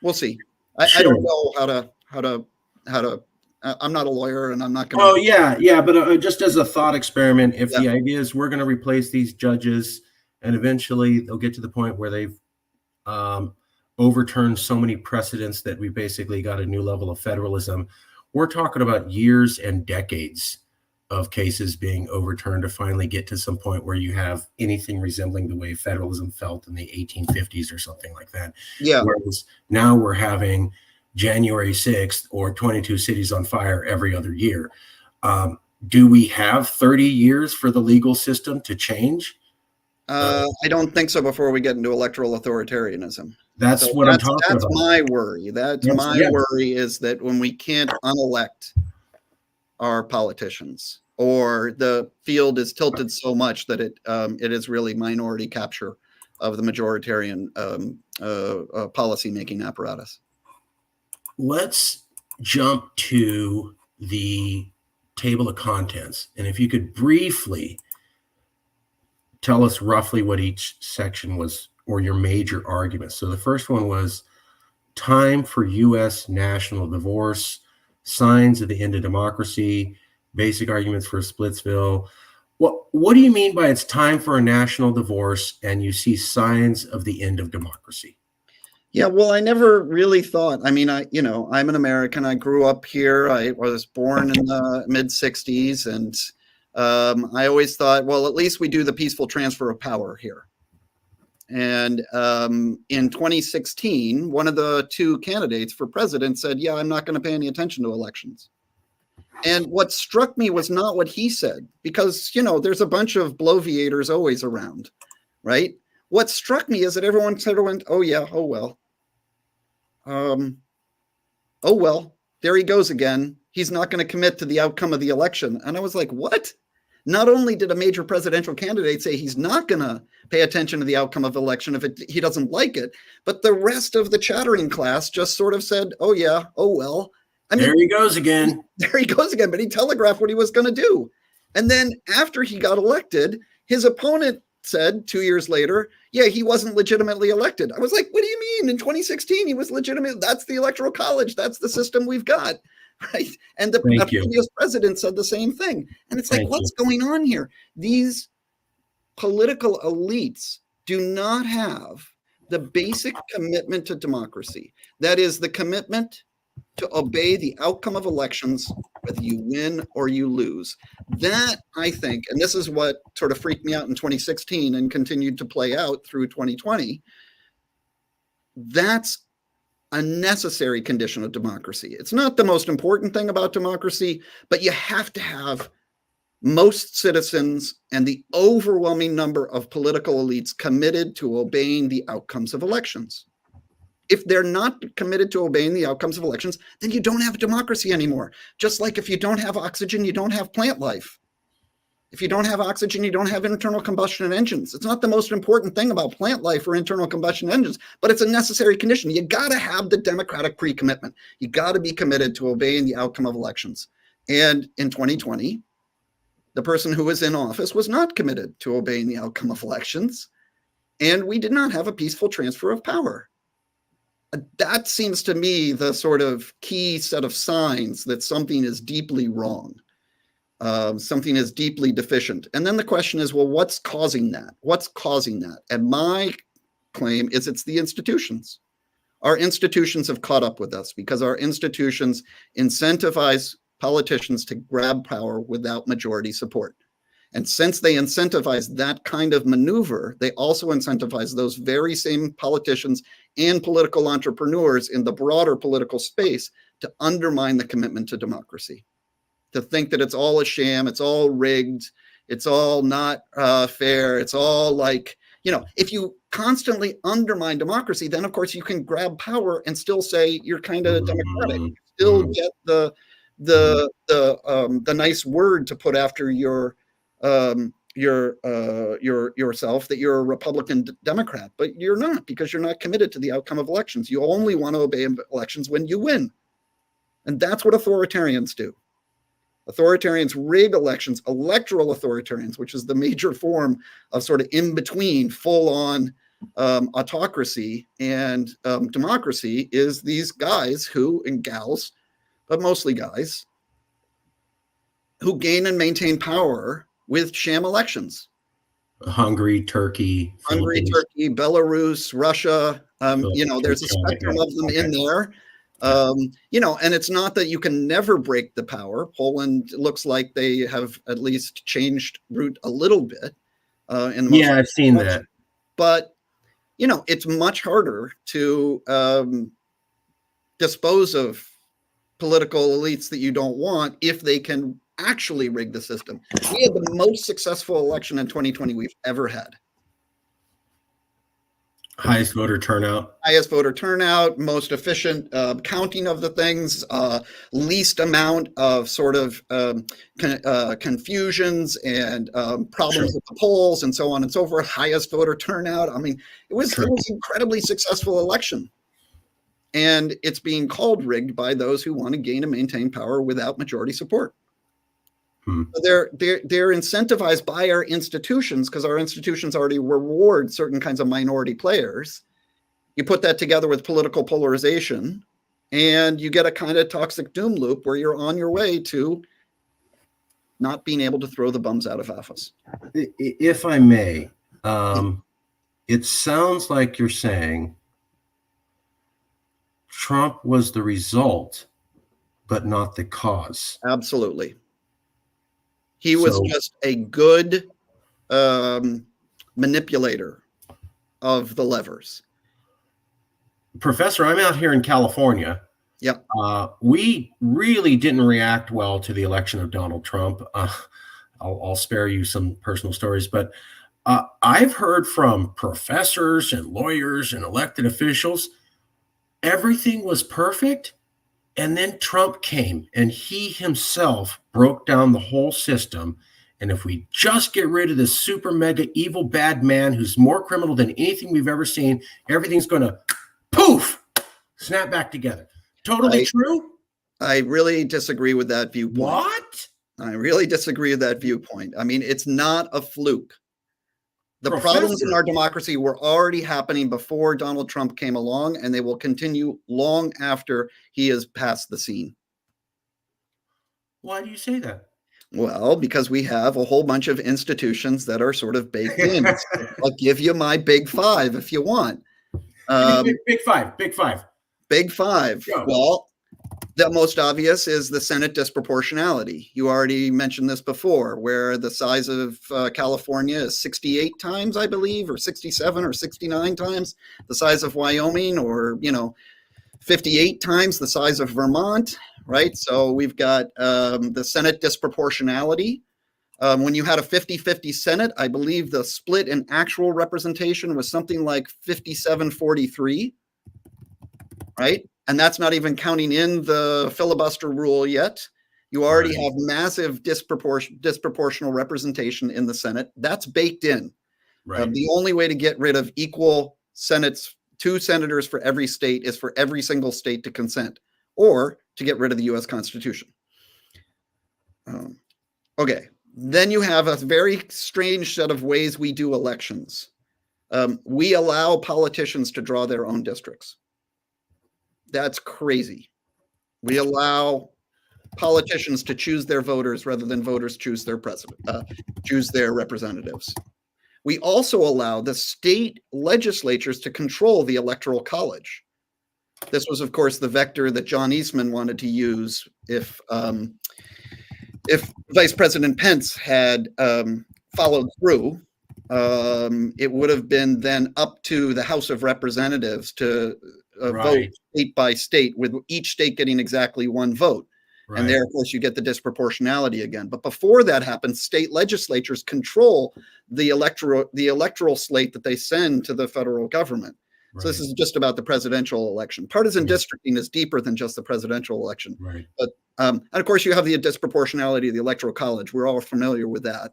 We'll see. I don't know how to I'm not a lawyer, and I'm not going to. Oh, yeah. But just as a thought experiment, if the idea is we're going to replace these judges and eventually they'll get to the point where they've overturned so many precedents that we basically got a new level of federalism, we're talking about years and decades of cases being overturned to finally get to some point where you have anything resembling the way federalism felt in the 1850s or something like that. Yeah. Whereas now we're having January 6th or 22 cities on fire every other year. Do we have 30 years for the legal system to change? I don't think so before we get into electoral authoritarianism. That's I'm talking about. That's my worry. My worry is that when we can't unelect our politicians, or the field is tilted so much that it is really minority capture of the majoritarian policy-making apparatus. Let's jump to the table of contents. And if you could briefly tell us roughly what each section was, or your major arguments. So the first one was time for U.S. national divorce, signs of the end of democracy, basic arguments for Splitsville. What do you mean by it's time for a national divorce and you see signs of the end of democracy? Yeah, well, I never really thought. I mean, I'm an American. I grew up here. I was born in the mid 60s, and I always thought, well, at least we do the peaceful transfer of power here. And in 2016, one of the two candidates for president said, yeah, I'm not going to pay any attention to elections. And what struck me was not what he said, because, there's a bunch of bloviators always around, right? What struck me is that everyone sort of went, oh, yeah, oh, well. Oh, well, there he goes again. He's not going to commit to the outcome of the election. And I was like, what? Not only did a major presidential candidate say he's not going to pay attention to the outcome of the election if he doesn't like it, but the rest of the chattering class just sort of said, oh, yeah, oh, well. I mean, there he goes again. There he goes again. But he telegraphed what he was going to do. And then after he got elected, his opponent said 2 years later, yeah, he wasn't legitimately elected. I was like, what do you mean? In 2016, he was legitimate. That's the Electoral College. That's the system we've got. Right. And the previous president said the same thing. And it's like, what's going on here? These political elites do not have the basic commitment to democracy. That is the commitment to obey the outcome of elections, whether you win or you lose. That, I think, and this is what sort of freaked me out in 2016 and continued to play out through 2020, that's a necessary condition of democracy. It's not the most important thing about democracy, but you have to have most citizens and the overwhelming number of political elites committed to obeying the outcomes of elections. If they're not committed to obeying the outcomes of elections, then you don't have a democracy anymore. Just like if you don't have oxygen, you don't have plant life. If you don't have oxygen, you don't have internal combustion engines. It's not the most important thing about plant life or internal combustion engines, but it's a necessary condition. You got to have the democratic pre-commitment. You got to be committed to obeying the outcome of elections. And in 2020, the person who was in office was not committed to obeying the outcome of elections. And we did not have a peaceful transfer of power. That seems to me the sort of key set of signs that something is deeply wrong. Something is deeply deficient. And then the question is, well, what's causing that? What's causing that? And my claim is it's the institutions. Our institutions have caught up with us because our institutions incentivize politicians to grab power without majority support. And since they incentivize that kind of maneuver, they also incentivize those very same politicians and political entrepreneurs in the broader political space to undermine the commitment to democracy, to think that it's all a sham, it's all rigged, it's all not fair, it's all like, if you constantly undermine democracy, then of course you can grab power and still say you're kind of democratic. You still get the nice word to put after yourself that you're a Republican Democrat, but you're not, because you're not committed to the outcome of elections. You only want to obey elections when you win, and that's what authoritarians do. Authoritarians rig elections. Electoral authoritarians, which is the major form of sort of in between full-on autocracy and democracy, is these guys who, and gals, but mostly guys, who gain and maintain power with sham elections. Hungary, Turkey, Belarus, Russia. There's a spectrum of them in there. And it's not that you can never break the power. Poland looks like they have at least changed route a little bit. I've seen that. But, it's much harder to dispose of political elites that you don't want if they can actually rig the system. We had the most successful election in 2020 we've ever had. Highest voter turnout, most efficient counting of the things, least amount of sort of confusions and problems with the polls and so on and so forth. Highest voter turnout. I mean, it was an incredibly successful election. And it's being called rigged by those who want to gain and maintain power without majority support. They're incentivized by our institutions, because our institutions already reward certain kinds of minority players. You put that together with political polarization, and you get a kind of toxic doom loop where you're on your way to not being able to throw the bums out of office. If I may, it sounds like you're saying Trump was the result, but not the cause. Absolutely. He was just a good manipulator of the levers. Professor, I'm out here in California. Yeah. We really didn't react well to the election of Donald Trump. I'll spare you some personal stories, but I've heard from professors and lawyers and elected officials, everything was perfect. And then Trump came and he himself broke down the whole system. And if we just get rid of this super mega evil bad man who's more criminal than anything we've ever seen, everything's going to poof, snap back together. Totally true? I really disagree with that viewpoint. What? I really disagree with that viewpoint. I mean, it's not a fluke. The problems in our democracy were already happening before Donald Trump came along, and they will continue long after he has passed the scene. Why do you say that? Well, because we have a whole bunch of institutions that are sort of baked in. I'll give you my big five if you want. Big five. Big five. Go. Well, the most obvious is the Senate disproportionality. You already mentioned this before, where the size of California is 68 times, I believe, or 67 or 69 times the size of Wyoming, or, 58 times the size of Vermont, right? So we've got the Senate disproportionality. When you had a 50-50 Senate, I believe the split in actual representation was something like 57-43, right? And that's not even counting in the filibuster rule yet. You already have massive disproportional representation in the Senate. That's baked in. Right. The only way to get rid of equal Senates, 2 senators for every state, is for every single state to consent, or to get rid of the U.S. Constitution. Okay. Then you have a very strange set of ways we do elections. We allow politicians to draw their own districts. That's crazy. We allow politicians to choose their voters rather than voters choose their choose their representatives. We also allow the state legislatures to control the Electoral College. This was, of course, the vector that John Eastman wanted to use if Vice President Pence had followed through. It would have been then up to the House of Representatives to vote state by state, with each state getting exactly 1 vote. And there, of course, you get the disproportionality again. But before that happens, state legislatures control the electoral slate that they send to the federal government. Right. So this is just about the presidential election. Partisan districting is deeper than just the presidential election. Right. But and of course, you have the disproportionality of the electoral college. We're all familiar with that.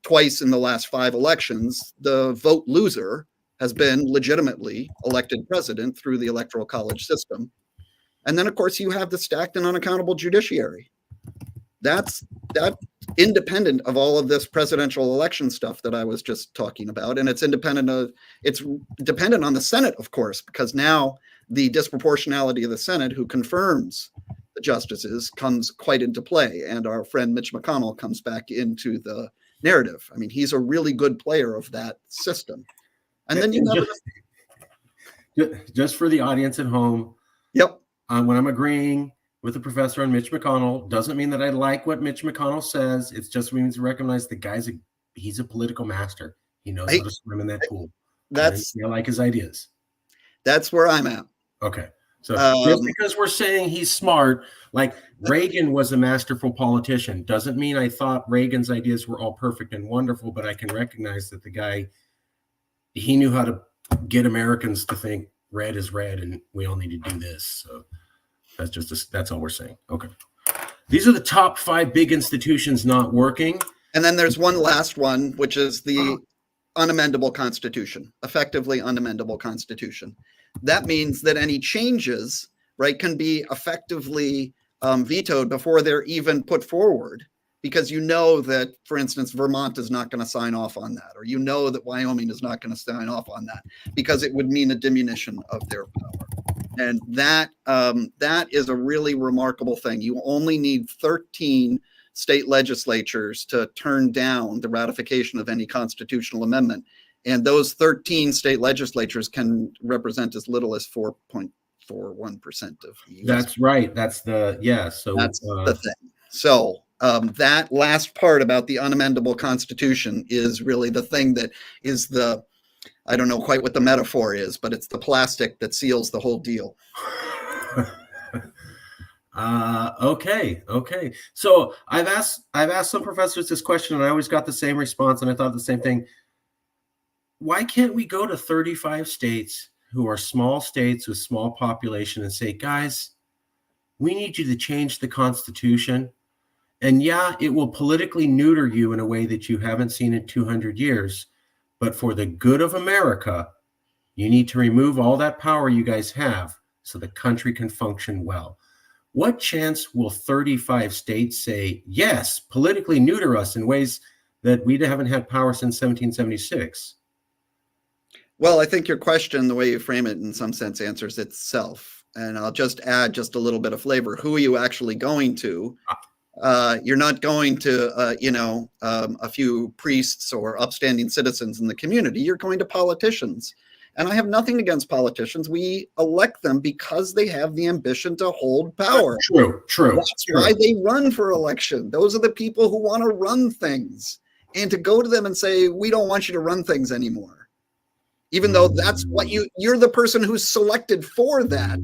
Twice in the last 5 elections, the vote loser has been legitimately elected president through the electoral college system. And then, of course, you have the stacked and unaccountable judiciary. That's independent of all of this presidential election stuff that I was just talking about. And it's dependent on the Senate, of course, because now the disproportionality of the Senate, who confirms the justices, comes quite into play. And our friend Mitch McConnell comes back into the narrative. I mean, he's a really good player of that system. And then you have just for the audience at home. Yep. When I'm agreeing with the professor on Mitch McConnell, doesn't mean that I like what Mitch McConnell says. It just means to recognize the he's a political master. He knows how to swim in that pool. I like his ideas. That's where I'm at. Okay. So just because we're saying he's smart, like Reagan was a masterful politician, doesn't mean I thought Reagan's ideas were all perfect and wonderful, but I can recognize that the guy, he knew how to get Americans to think red is red and we all need to do this. So that's all we're saying. Okay. These are the top 5 big institutions not working. And then there's one last one, which is the unamendable Constitution, effectively unamendable Constitution. That means that any changes, right, can be effectively vetoed before they're even put forward, because you know that, for instance, Vermont is not going to sign off on that, or you know that Wyoming is not going to sign off on that, because it would mean a diminution of their power. And that is a really remarkable thing. You only need 13 state legislatures to turn down the ratification of any constitutional amendment. And those 13 state legislatures can represent as little as 4.41% of the US. That's right. That's the thing. So that last part about the unamendable Constitution is really the thing that is I don't know quite what the metaphor is, but it's the plastic that seals the whole deal. Okay. So I've asked some professors this question, and I always got the same response, and I thought the same thing. Why can't we go to 35 states who are small states with small population and say, guys, we need you to change the Constitution? And yeah, it will politically neuter you in a way that you haven't seen in 200 years. But for the good of America, you need to remove all that power you guys have so the country can function well. What chance will 35 states say, yes, politically neuter us in ways that we haven't had power since 1776? Well, I think your question, the way you frame it, in some sense answers itself. And I'll just add just a little bit of flavor. Who are you actually going to? You're not going to, a few priests or upstanding citizens in the community. You're going to politicians. And I have nothing against politicians. We elect them because they have the ambition to hold power. True. That's why they run for election. Those are the people who want to run things. And to go to them and say, we don't want you to run things anymore, even though that's what you're the person who's selected for that,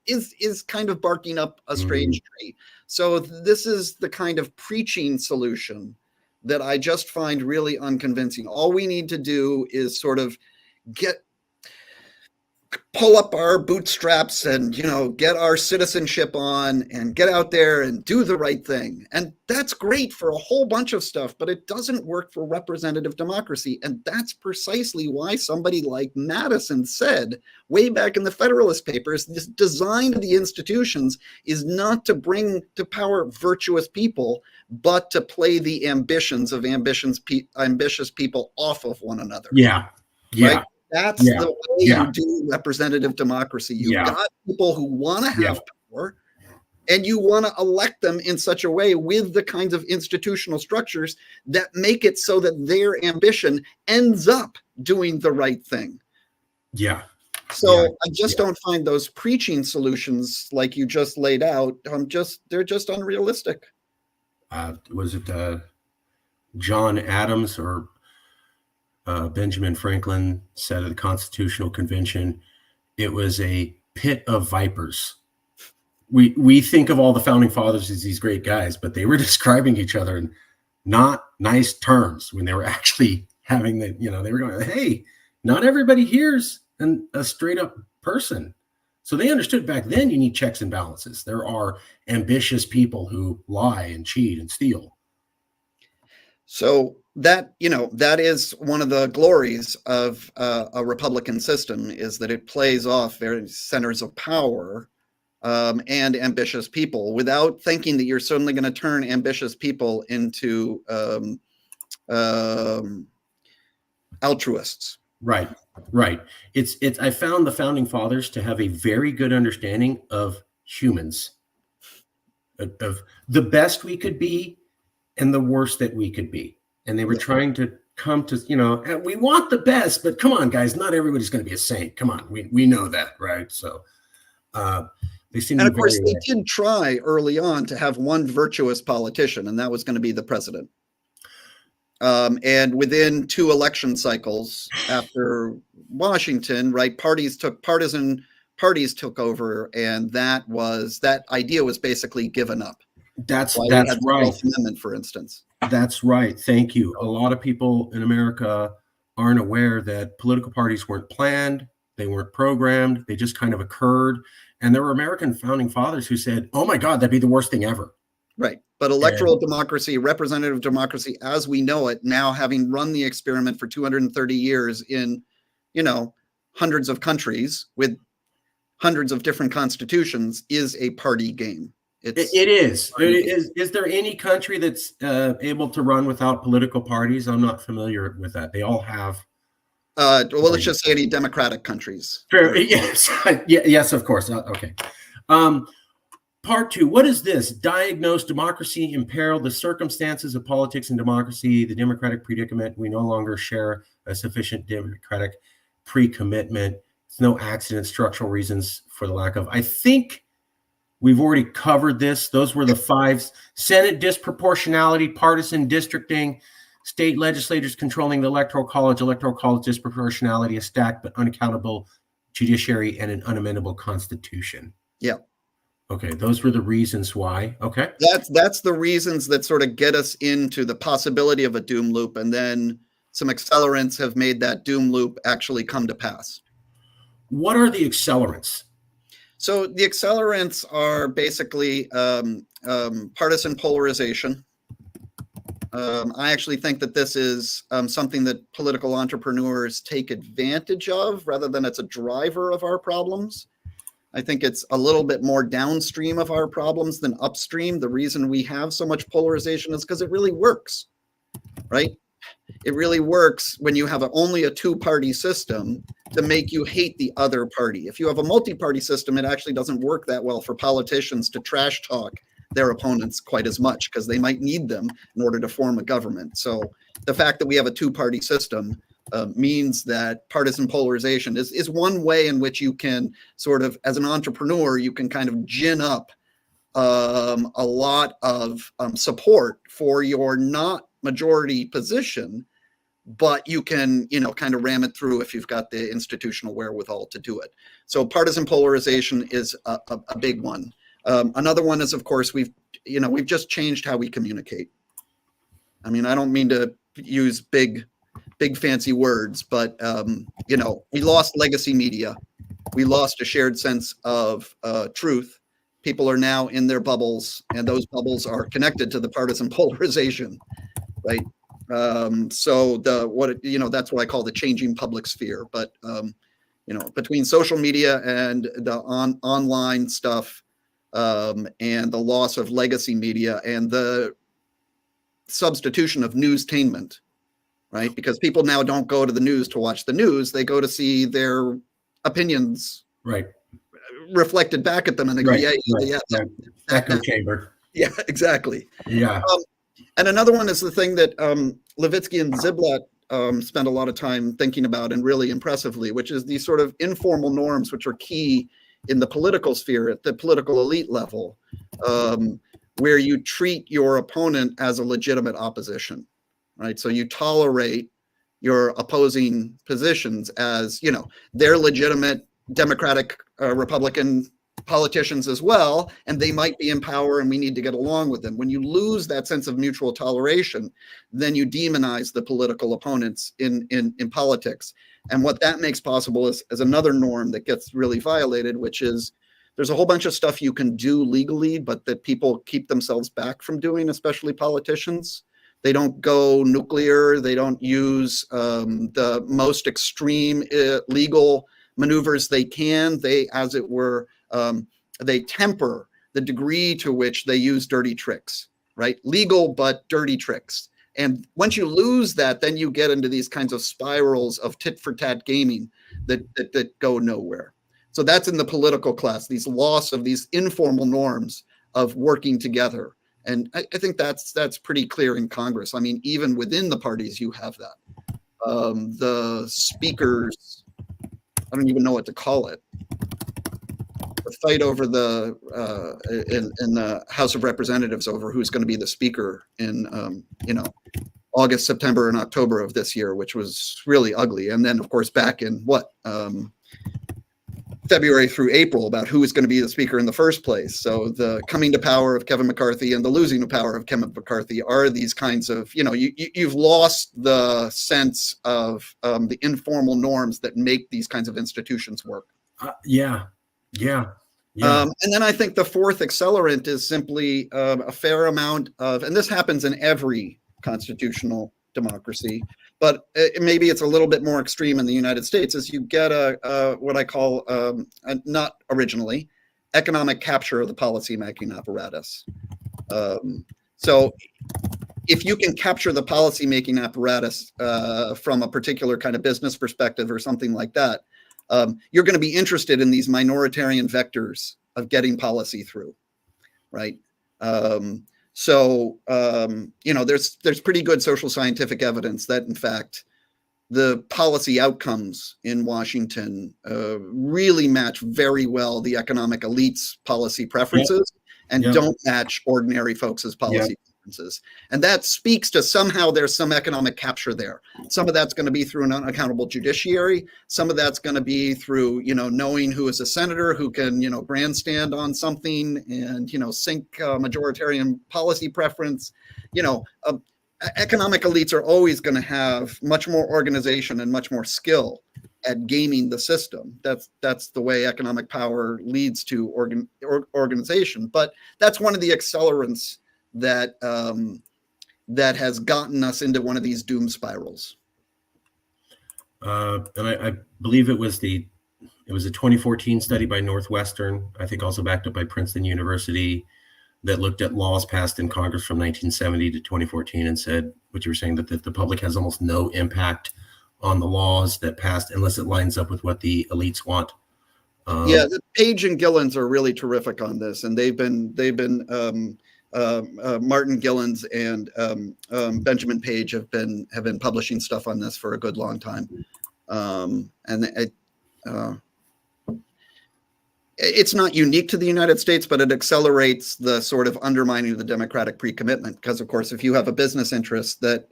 is kind of barking up a strange tree. So this is the kind of preaching solution that I just find really unconvincing. All we need to do is sort of pull up our bootstraps and, get our citizenship on and get out there and do the right thing. And that's great for a whole bunch of stuff, but it doesn't work for representative democracy. And that's precisely why somebody like Madison said way back in the Federalist Papers, this design of the institutions is not to bring to power virtuous people, but to play the ambitions of ambitious people off of one another. Yeah. Right? That's the way you do representative democracy. You've got people who want to have power, and you want to elect them in such a way with the kinds of institutional structures that make it so that their ambition ends up doing the right thing. Yeah. So I just don't find those preaching solutions like you just laid out. They're just unrealistic. Was it John Adams or Benjamin Franklin said at the Constitutional Convention, it was a pit of vipers. we think of all the founding fathers as these great guys, but they were describing each other in not nice terms when they were actually having the, they were going, hey, not everybody here's a straight up person. So they understood back then you need checks and balances. There are ambitious people who lie and cheat and steal. So that is one of the glories of a Republican system, is that it plays off various centers of power and ambitious people without thinking that you're suddenly going to turn ambitious people into altruists. Right. It's I found the founding fathers to have a very good understanding of humans, of the best we could be and the worst that we could be. And they were trying to come to, we want the best, but come on, guys, not everybody's going to be a saint. Come on. We know that, right? So they seem to be, and of course, they did try early on to have one virtuous politician, and that was going to be the president. And within 2 election cycles after Washington, right, partisan parties took over, and that idea was basically given up. That's right. The 12th Amendment, for instance. That's right. Thank you. A lot of people in America aren't aware that political parties weren't planned. They weren't programmed. They just kind of occurred. And there were American founding fathers who said, oh my God, that'd be the worst thing ever. Right. But electoral democracy, representative democracy as we know it now, having run the experiment for 230 years in, hundreds of countries with hundreds of different constitutions, is a party game. It is. Is there any country that's able to run without political parties? I'm not familiar with that. They all have. Well, let's just say any democratic countries. Sure. Yes. Yes, of course. Okay. Part 2. What is this? Diagnose democracy imperil, the circumstances of politics and democracy, the democratic predicament. We no longer share a sufficient democratic pre-commitment. It's no accident, structural reasons for the lack of. I think we've already covered this. Those were the 5. Senate disproportionality, partisan districting, state legislators controlling the electoral college disproportionality, a stacked but unaccountable judiciary, and an unamendable constitution. Yeah. Okay, those were the reasons why. Okay. That's the reasons that sort of get us into the possibility of a doom loop, and then some accelerants have made that doom loop actually come to pass. What are the accelerants? So the accelerants are basically partisan polarization. I actually think that this is something that political entrepreneurs take advantage of rather than it's a driver of our problems. I think it's a little bit more downstream of our problems than upstream. The reason we have so much polarization is because it really works, right? It really works when you have only a 2-party system to make you hate the other party. If you have a multi-party system, it actually doesn't work that well for politicians to trash talk their opponents quite as much, because they might need them in order to form a government. So the fact that we have a 2-party system means that partisan polarization is one way in which you can sort of, as an entrepreneur, you can kind of gin up a lot of support for your not majority position, but you can, kind of ram it through if you've got the institutional wherewithal to do it. So partisan polarization is a big one. Another one is, of course, we've just changed how we communicate. I mean, I don't mean to use big fancy words, but we lost legacy media. We lost a shared sense of truth. People are now in their bubbles, and those bubbles are connected to the partisan polarization, right? So that's what I call the changing public sphere. But between social media and the online stuff, and the loss of legacy media and the substitution of newstainment, right? Because people now don't go to the news to watch the news; they go to see their opinions, right, reflected back at them, and they go, yeah, echo chamber. Yeah, exactly. Yeah. And another one is the thing that Levitsky and Ziblatt spend a lot of time thinking about, and really impressively, which is these sort of informal norms, which are key in the political sphere at the political elite level, where you treat your opponent as a legitimate opposition, right? So you tolerate your opposing positions as, they're legitimate Democratic, Republican politicians as well, and they might be in power and we need to get along with them. When you lose that sense of mutual toleration, then you demonize the political opponents in politics. And what that makes possible is another norm that gets really violated, which is there's a whole bunch of stuff you can do legally, but that people keep themselves back from doing, especially politicians. They don't go nuclear. They don't use the most extreme legal maneuvers they can. They, as it were, they temper the degree to which they use dirty tricks, right? Legal, but dirty tricks. And once you lose that, then you get into these kinds of spirals of tit for tat gaming that go nowhere. So that's in the political class, these loss of these informal norms of working together. And I think that's pretty clear in Congress. I mean, even within the parties, you have that. The speakers, I don't even know what to call it. The fight over in the House of Representatives over who's going to be the speaker in August, September, and October of this year, which was really ugly. And then, of course, back in February through April about who is going to be the speaker in the first place. So the coming to power of Kevin McCarthy and the losing of power of Kevin McCarthy are these kinds of, you've lost the sense of the informal norms that make these kinds of institutions work. Yeah. And then I think the fourth accelerant is simply a fair amount of, and this happens in every constitutional democracy, but maybe it's a little bit more extreme in the United States, as you get what I call, not originally, economic capture of the policymaking apparatus. So if you can capture the policymaking apparatus from a particular kind of business perspective or something like that, you're going to be interested in these minoritarian vectors of getting policy through, right? There's pretty good social scientific evidence that, in fact, the policy outcomes in Washington really match very well the economic elite's policy preferences and don't match ordinary folks' policy preferences. And that speaks to somehow there's some economic capture there. Some of that's going to be through an unaccountable judiciary. Some of that's going to be through, knowing who is a senator who can, grandstand on something and, sink majoritarian policy preference. Economic elites are always going to have much more organization and much more skill at gaming the system. That's the way economic power leads to organization. But that's one of the accelerants that has gotten us into one of these doom spirals. And I believe it was a 2014 study by Northwestern, I think also backed up by Princeton University, that looked at laws passed in Congress from 1970 to 2014 and said what you were saying, that the public has almost no impact on the laws that passed unless it lines up with what the elites want. Page and Gillens are really terrific on this, and they've been Martin Gillens and Benjamin Page have been publishing stuff on this for a good long time, it's not unique to the United States, but it accelerates the sort of undermining of the democratic pre-commitment. Because, of course, if you have a business interest that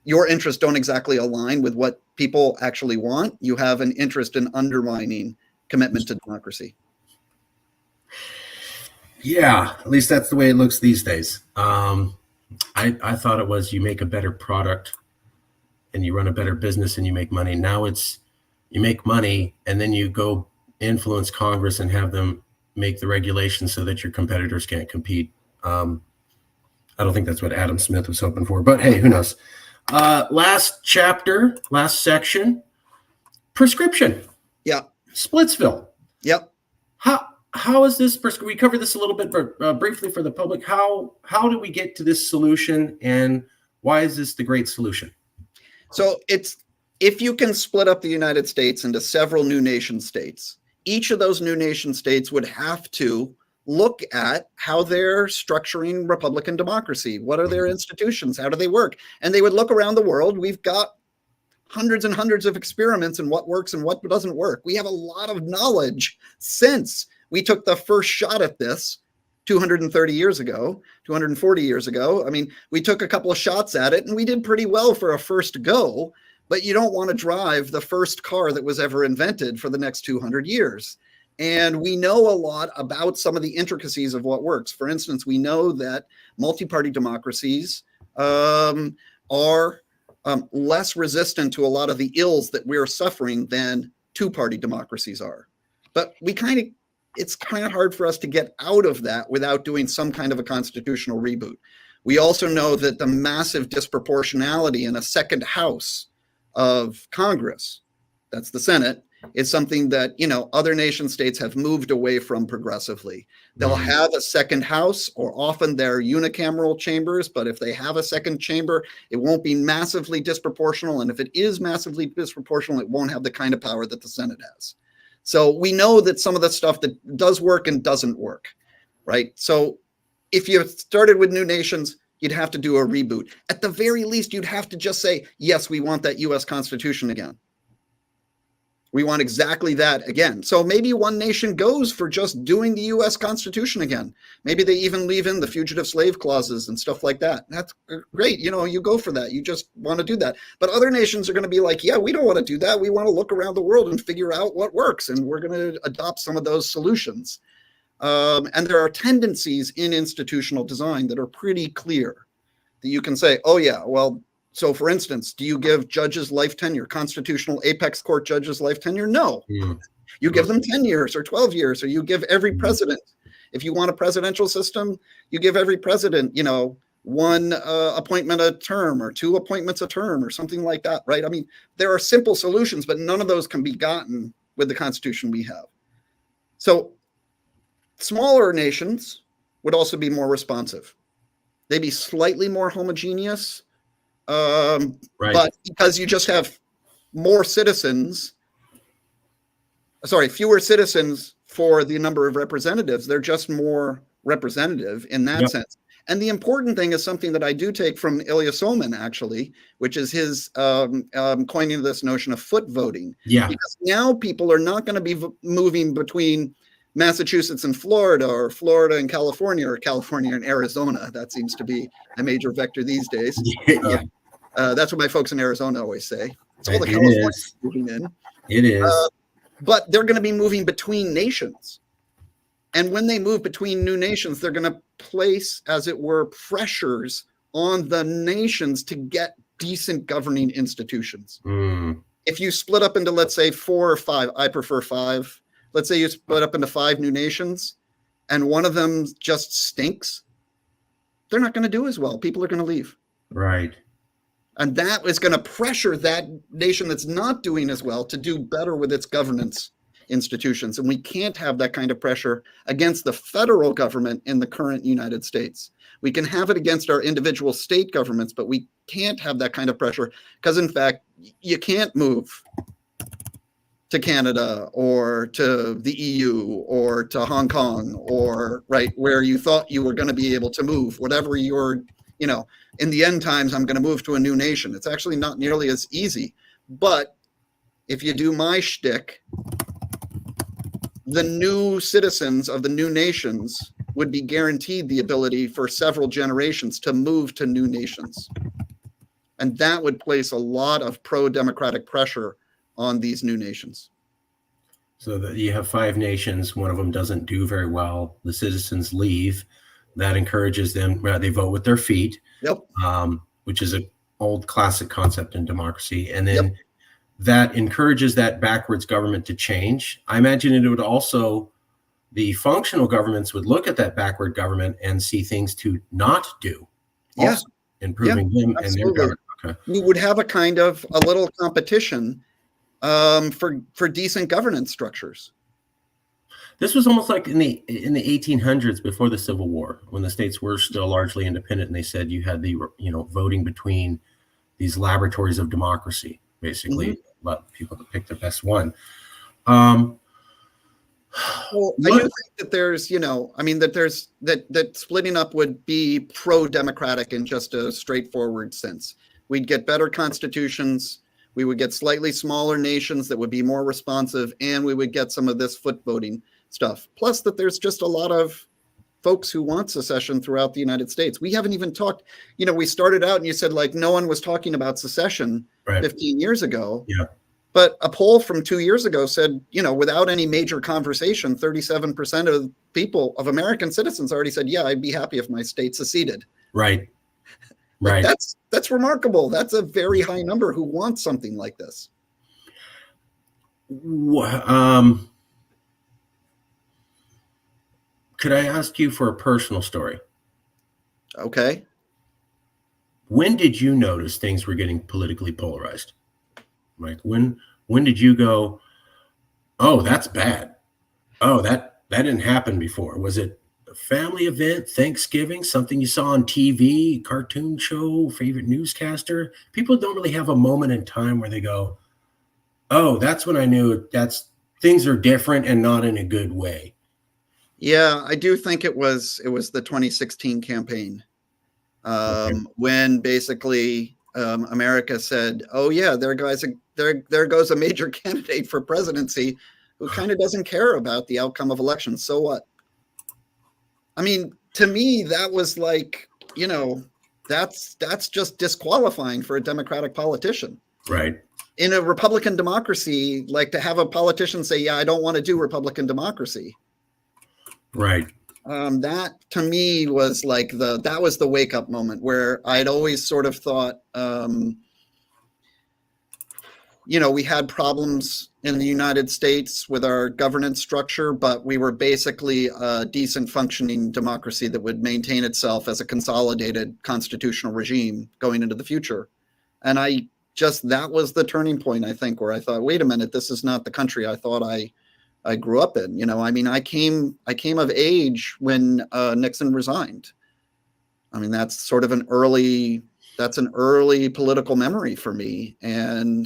your interests don't exactly align with what people actually want, you have an interest in undermining commitment to democracy. Yeah, at least that's the way it looks these days. I thought it was you make a better product and you run a better business and you make money. Now it's you make money and then you go influence Congress and have them make the regulations so that your competitors can't compete. I don't think that's what Adam Smith was hoping for, but hey, who knows? Last chapter, last section, prescription. Yeah. Splitsville. Yep. How is this? We covered this a little bit, but briefly for the public. How do we get to this solution, and why is this the great solution? So if you can split up the United States into several new nation states, each of those new nation states would have to look at how they're structuring Republican democracy. What are their institutions? How do they work? And they would look around the world. We've got hundreds and hundreds of experiments in what works and what doesn't work. We have a lot of knowledge since we took the first shot at this 230 years ago, 240 years ago. I mean, we took a couple of shots at it and we did pretty well for a first go, but you don't want to drive the first car that was ever invented for the next 200 years. And we know a lot about some of the intricacies of what works. For instance, we know that multi-party democracies are less resistant to a lot of the ills that we're suffering than two-party democracies are. But it's kind of hard for us to get out of that without doing some kind of a constitutional reboot. We also know that the massive disproportionality in a second house of Congress, that's the Senate, is something that, other nation states have moved away from progressively. They'll have a second house, or often they're unicameral chambers, but if they have a second chamber, it won't be massively disproportional. And if it is massively disproportional, it won't have the kind of power that the Senate has. So we know that some of the stuff that does work and doesn't work, right? So if you started with new nations, you'd have to do a reboot. At the very least, you'd have to just say, yes, we want that US Constitution again. We want exactly that again. So maybe one nation goes for just doing the US Constitution again. Maybe they even leave in the fugitive slave clauses and stuff like that. That's great. You go for that. You just want to do that. But other nations are going to be like, yeah, we don't want to do that. We want to look around the world and figure out what works. And we're going to adopt some of those solutions. And there are tendencies in institutional design that are pretty clear that you can say, oh, yeah, well, so for instance, do you give judges life tenure, constitutional apex court judges life tenure? No. You give them 10 years or 12 years, or you give every president. If you want a presidential system, you give every president, one appointment a term or 2 appointments a term or something like that, right? I mean, there are simple solutions, but none of those can be gotten with the Constitution we have. So smaller nations would also be more responsive. They'd be slightly more homogeneous, but because you just have fewer citizens for the number of representatives, they're just more representative in that sense. And the important thing is something that I do take from Ilya Somin, actually, which is his coining this notion of foot voting. Yeah. Because now people are not going to be moving between Massachusetts and Florida, or Florida and California, or California and Arizona. That seems to be a major vector these days. That's what my folks in Arizona always say. It's all the Californians moving in. It is. But they're going to be moving between nations. And when they move between new nations, they're going to place, as it were, pressures on the nations to get decent governing institutions. If you split up into, let's say, 4 or 5, I prefer 5. Let's say you split up into 5 new nations and one of them just stinks, they're not going to do as well. People are going to leave. Right. And that is going to pressure that nation that's not doing as well to do better with its governance institutions. And we can't have that kind of pressure against the federal government in the current United States. We can have it against our individual state governments, but we can't have that kind of pressure because, in fact, you can't move to Canada or to the EU or to Hong Kong or where you thought you were going to be able to move, whatever your, in the end times, I'm going to move to a new nation. It's actually not nearly as easy. But if you do my shtick, the new citizens of the new nations would be guaranteed the ability for several generations to move to new nations. And that would place a lot of pro-democratic pressure on these new nations. So that you have 5 nations, one of them doesn't do very well. The citizens leave. That encourages them. They vote with their feet, which is an old classic concept in democracy. And then that encourages that backwards government to change. I imagine it would also, the functional governments would look at that backward government and see things to not do. Also improving them and their government. Okay. We would have a little competition for decent governance structures. This was almost like in the 1800s, before the Civil War, when the states were still largely independent, and they said you had the voting between these laboratories of democracy, basically, let people to pick the best one. Well, I do think that there's, that splitting up would be pro-democratic in just a straightforward sense. We'd get better constitutions. We would get slightly smaller nations that would be more responsive, and we would get some of this foot voting stuff. Plus that there's just a lot of folks who want secession throughout the United States. We haven't even talked, we started out and you said no one was talking about secession 15 years ago. Yeah. But a poll from 2 years ago said, without any major conversation, 37% of people, of American citizens, already said, yeah, I'd be happy if my state seceded. Right. Like Right. that's remarkable. That's a very high number who wants something like this. Could I ask you for a personal story? Okay. When did you notice things were getting politically polarized? Like when did you go, oh, that's bad? Oh, that didn't happen before. Was it a family event, Thanksgiving, something you saw on TV, cartoon show, favorite newscaster? People don't really have a moment in time where they go, oh, that's when I knew things are different and not in a good way. Yeah, I do think it was the 2016 campaign, when basically America said, "Oh yeah, there goes a major candidate for presidency who kind of doesn't care about the outcome of elections. So what?" I mean, to me, that was like, that's just disqualifying for a Democratic politician. Right. In a Republican democracy, like to have a politician say, "Yeah, I don't want to do Republican democracy." Right. That to me was like that was the wake up moment where I'd always sort of thought, we had problems in the United States with our governance structure, but we were basically a decent functioning democracy that would maintain itself as a consolidated constitutional regime going into the future. And that was the turning point, I think, where I thought, wait a minute, this is not the country I thought I grew up in. I mean, I came of age when Nixon resigned. I mean, that's sort of an early political memory for me. And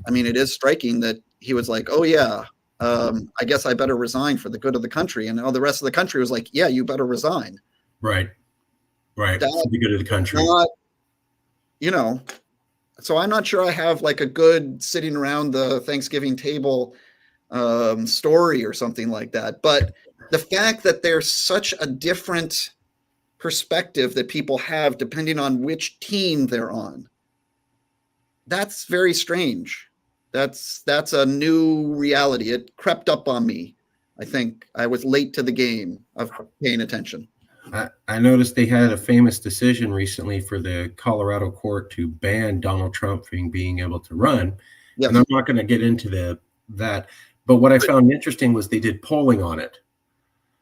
I mean, it is striking that he was like, oh yeah, I guess I better resign for the good of the country. And all the rest of the country was like, yeah, you better resign. Right. Right. For the good of the country. So I'm not sure I have like a good sitting around the Thanksgiving table story or something like that. But the fact that there's such a different perspective that people have depending on which team they're on, that's very strange. That's a new reality. It crept up on me. I think I was late to the game of paying attention. I noticed they had a famous decision recently for the Colorado court to ban Donald Trump from being able to run. Yes. And I'm not going to get into that. But what I found interesting was they did polling on it.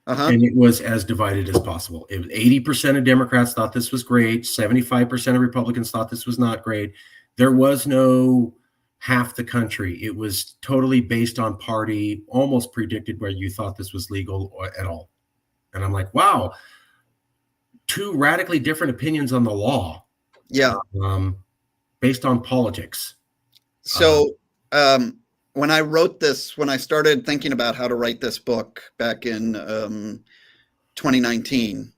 And it was as divided as possible. It was 80% of Democrats thought this was great. 75% of Republicans thought this was not great. There was no half the country. It was totally based on party, almost predicted whether you thought this was legal or at all. And I'm like, wow, two radically different opinions on the law. Yeah. Based on politics. So when I wrote this, when I started thinking about how to write this book back in 2019,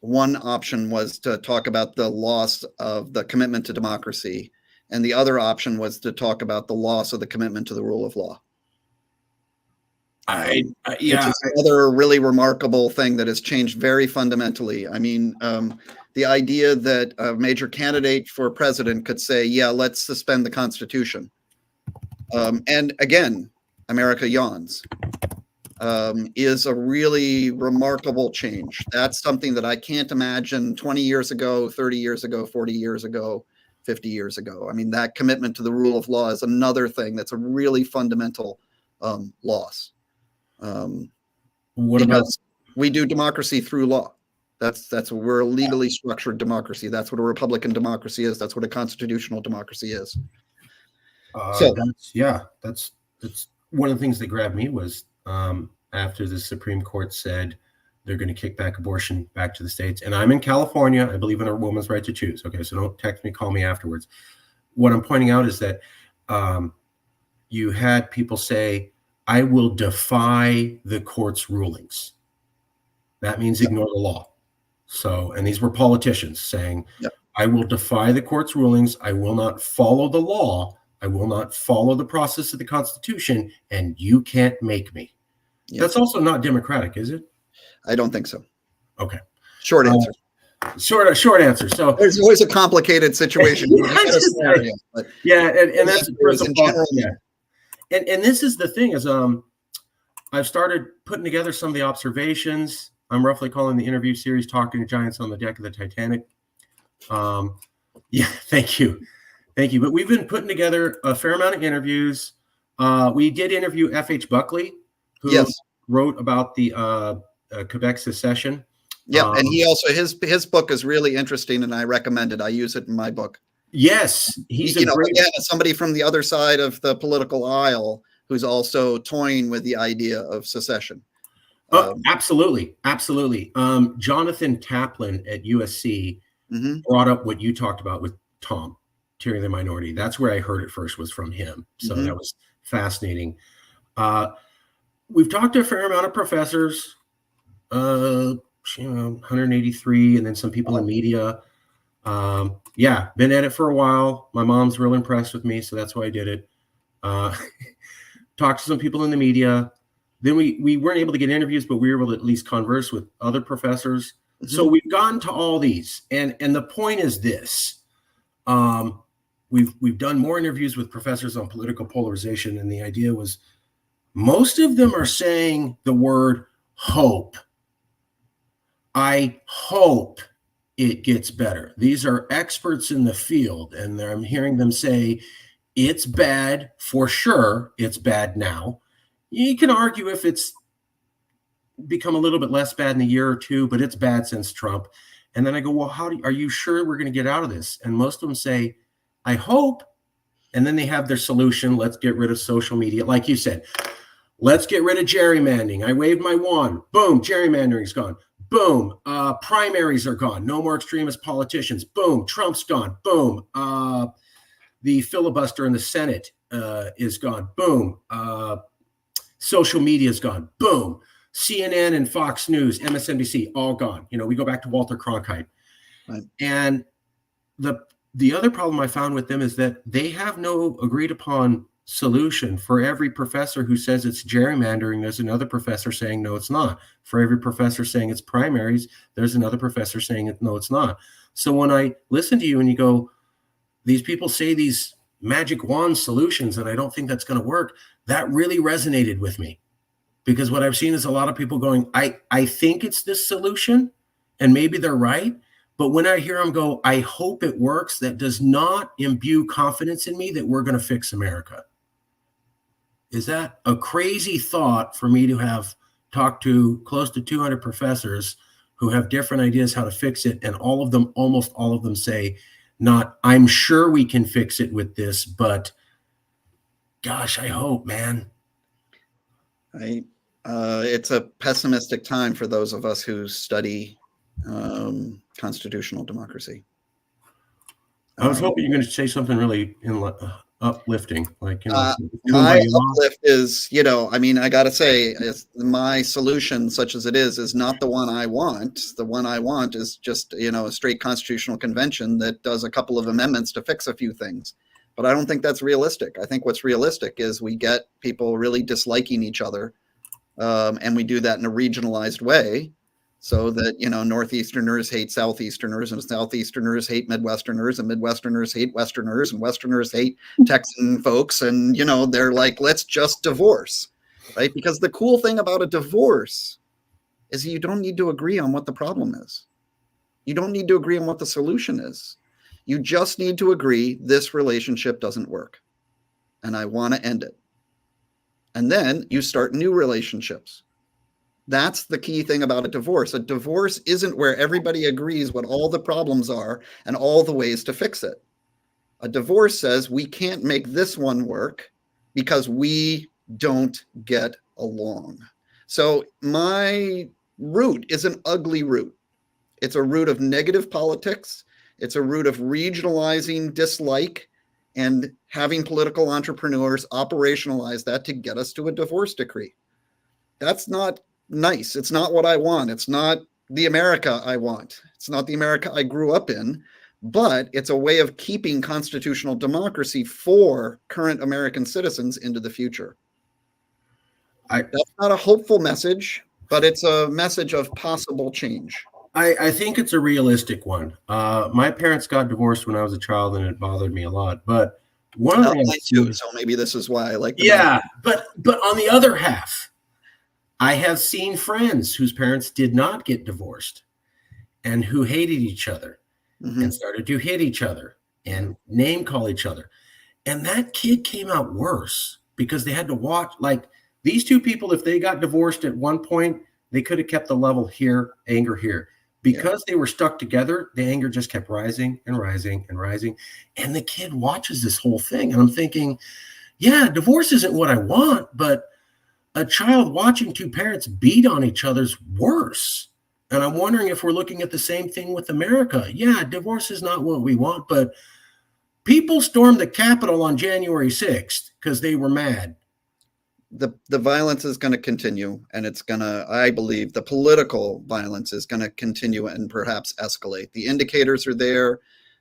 one option was to talk about the loss of the commitment to democracy. And the other option was to talk about the loss of the commitment to the rule of law. Yeah. Which is another really remarkable thing that has changed very fundamentally. I mean, the idea that a major candidate for president could say, yeah, let's suspend the Constitution. And again, America yawns, is a really remarkable change. That's something that I can't imagine 20 years ago, 30 years ago, 40 years ago, 50 years ago. I mean, that commitment to the rule of law is another thing that's a really fundamental loss. What about we do democracy through law? That's what we're a legally structured democracy. That's what a Republican democracy is. That's what a constitutional democracy is. That's one of the things that grabbed me was after the Supreme Court said they're going to kick back abortion back to the states. And I'm in California. I believe in a woman's right to choose. Okay, so don't text me, call me afterwards. What I'm pointing out is that you had people say, I will defy the court's rulings. That means ignore the law. So, and these were politicians saying, I will defy the court's rulings. I will not follow the law. I will not follow the process of the Constitution, and you can't make me. That's also not democratic, is it? I don't think so. Okay. Short answer. Short answer. So there's always a complicated situation. Yeah, and that's the first of all. general. Yeah, and this is the thing is I've started putting together some of the observations. I'm roughly calling the interview series "Talking to Giants on the Deck of the Titanic." Yeah, thank you. But we've been putting together a fair amount of interviews. We did interview F.H. Buckley, who wrote about the Quebec secession. Yeah, and he also his book is really interesting, and I recommend it. I use it in my book. Yes, he's again, somebody from the other side of the political aisle who's also toying with the idea of secession. Absolutely. Jonathan Taplin at USC brought up what you talked about with Tom, Tyranny of the Minority. That's where I heard it first, was from him. So that was fascinating. We've talked to a fair amount of professors, 183, and then some people in media. Yeah, been at it for a while. My mom's real impressed with me, so that's why I did it. Talked to some people in the media. Then we weren't able to get interviews, but we were able to at least converse with other professors. So we've gone to all these, and the point is this: we've done more interviews with professors on political polarization, and the idea was most of them are saying the word hope. I hope it gets better. These are experts in the field, and I'm hearing them say it's bad for sure. It's bad now. You can argue if it's become a little bit less bad in a year or two, but it's bad since Trump. And then I go, well, are you sure we're going to get out of this? And most of them say, I hope. And then they have their solution. Let's get rid of social media. Like you said, let's get rid of gerrymandering. I waved my wand. Boom, gerrymandering's gone. Boom, primaries are gone. No more extremist politicians. Boom, Trump's gone. Boom, the filibuster in the Senate is gone. Boom, social media is gone. Boom, CNN and Fox News, MSNBC, all gone. We go back to Walter Cronkite. Right. And the other problem I found with them is that they have no agreed upon solution. For every professor who says it's gerrymandering, there's another professor saying no, it's not. For every professor saying it's primaries, there's another professor saying no, it's not. So when I listen to you and you go, these people say these magic wand solutions, and I don't think that's going to work, that really resonated with me, because what I've seen is a lot of people going, I think it's this solution, and maybe they're right. But when I hear them go, I hope it works, that does not imbue confidence in me that we're going to fix America. Is that a crazy thought for me to have talked to close to 200 professors who have different ideas how to fix it, and almost all of them say, not, I'm sure we can fix it with this, but gosh, I hope, man. It's a pessimistic time for those of us who study constitutional democracy. I was hoping you were going to say something really uplifting, like my uplift is, I gotta say, my solution, such as it is not the one I want. The one I want is just a straight constitutional convention that does a couple of amendments to fix a few things. But I don't think that's realistic. I think what's realistic is we get people really disliking each other, and we do that in a regionalized way, so that Northeasterners hate Southeasterners, and Southeasterners hate Midwesterners, and Midwesterners hate Westerners, and Westerners hate Texan folks, and they're like, let's just divorce, right? Because the cool thing about a divorce is you don't need to agree on what the problem is. You don't need to agree on what the solution is. You just need to agree this relationship doesn't work, and I want to end it. And then you start new relationships. That's the key thing about a divorce. A divorce isn't where everybody agrees what all the problems are and all the ways to fix it. A divorce says we can't make this one work because we don't get along. So my route is an ugly route. It's a route of negative politics. It's a route of regionalizing dislike and having political entrepreneurs operationalize that to get us to a divorce decree. That's not nice. It's not what I want. It's not the America I want. It's not the America I grew up in, but it's a way of keeping constitutional democracy for current American citizens into the future. That's not a hopeful message, but it's a message of possible change. I think it's a realistic one. My parents got divorced when I was a child, and it bothered me a lot. But one of Mine the too, so maybe this is why I like the yeah, but on the other half, I have seen friends whose parents did not get divorced and who hated each other and started to hit each other and name call each other. And that kid came out worse because they had to watch, like, these two people, if they got divorced at one point, they could have kept the level here, anger here. Because they were stuck together, the anger just kept rising and rising and rising. And the kid watches this whole thing. And I'm thinking, yeah, divorce isn't what I want, but a child watching two parents beat on each other's worse. And I'm wondering if we're looking at the same thing with America. Yeah, divorce is not what we want, but people stormed the Capitol on January 6th because they were mad. The violence is going to continue, and it's going to, I believe, the political violence is going to continue and perhaps escalate. The indicators are there.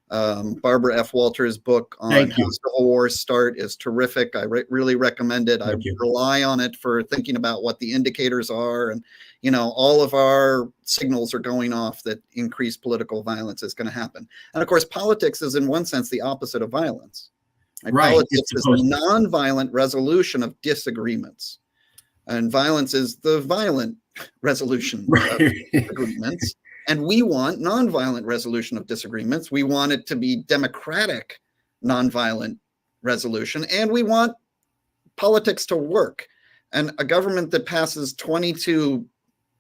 Barbara F. Walters' book on how civil wars start is terrific. I really recommend it. I rely on it for thinking about what the indicators are, and all of our signals are going off that increased political violence is going to happen. And of course, politics is in one sense the opposite of violence. Right. Politics is the nonviolent resolution of disagreements, and violence is the violent resolution of disagreements. And we want nonviolent resolution of disagreements. We want it to be democratic, nonviolent resolution, and we want politics to work. And a government that passes 22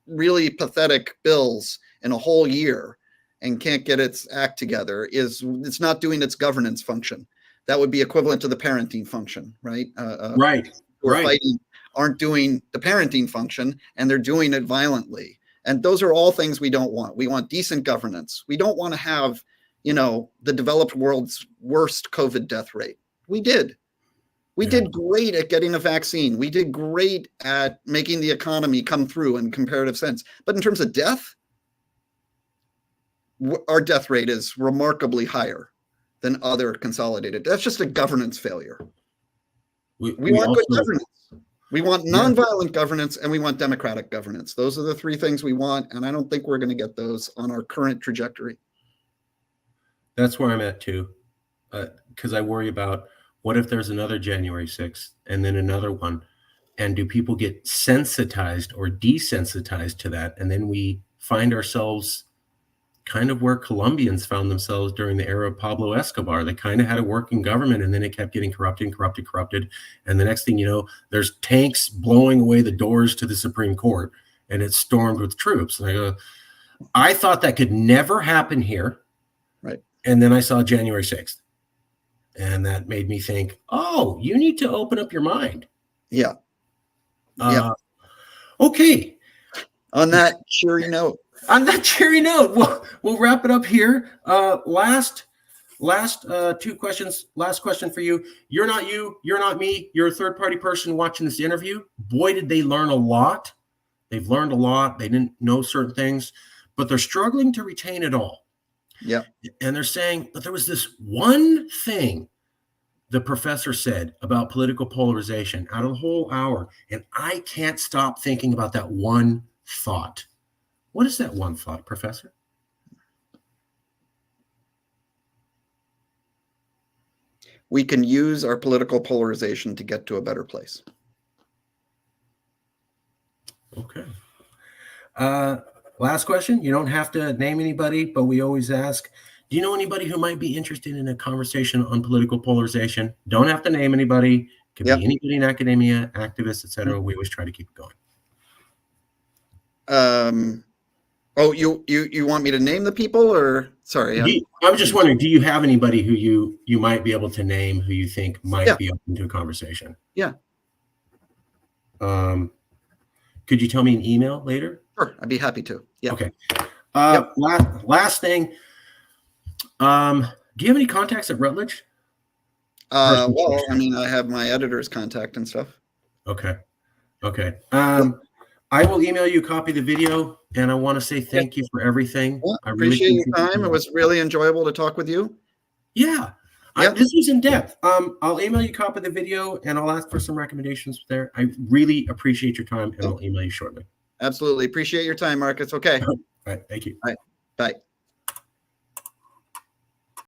really pathetic bills in a whole year and can't get its act together it's not doing its governance function. That would be equivalent to the parenting function, right? Right. Who are fighting aren't doing the parenting function, and they're doing it violently. And those are all things we don't want. We want decent governance. We don't want to have, the developed world's worst COVID death rate. We did. We did great at getting a vaccine. We did great at making the economy come through in comparative sense. But in terms of death, our death rate is remarkably higher than other consolidated. That's just a governance failure. We want good governance. We want nonviolent governance, and we want democratic governance. Those are the three things we want, and I don't think we're going to get those on our current trajectory. That's where I'm at too, because I worry about what if there's another January 6th and then another one, and do people get sensitized or desensitized to that, and then we find ourselves kind of where Colombians found themselves during the era of Pablo Escobar. They kind of had a working government, and then it kept getting corrupted. And the next thing you know, there's tanks blowing away the doors to the Supreme Court, and it's stormed with troops. And I thought that could never happen here. Right. And then I saw January 6th. And that made me think, oh, you need to open up your mind. Yeah. Okay. On that cheery note, we'll wrap it up here. Last two questions. Last question for you. You're not me. You're a third-party person watching this interview. Boy, did they learn a lot. They've learned a lot. They didn't know certain things, but they're struggling to retain it all. Yeah. And they're saying, but there was this one thing the professor said about political polarization out of the whole hour, and I can't stop thinking about that one thought. What is that one thought, Professor? We can use our political polarization to get to a better place. Okay. Last question. You don't have to name anybody, but we always ask, do you know anybody who might be interested in a conversation on political polarization? Don't have to name anybody. Could be anybody in academia, activists, etc. We always try to keep it going. Oh, you want me to name the people, or sorry? I was just wondering, do you have anybody who you might be able to name who you think might be open to a conversation? Yeah. Could you tell me an email later? Sure, I'd be happy to. Yeah. Okay. Last thing. Do you have any contacts at Rutledge? Well, I mean, I have my editor's contact and stuff. Okay. I will email you a copy of the video, and I want to say thank you for everything. Well, I appreciate your time. It was really enjoyable to talk with you. Yeah. This was in depth. I'll email you a copy of the video, and I'll ask for some recommendations there. I really appreciate your time, and I'll email you shortly. Absolutely. Appreciate your time, Marcus. Okay. All right. Thank you. Bye.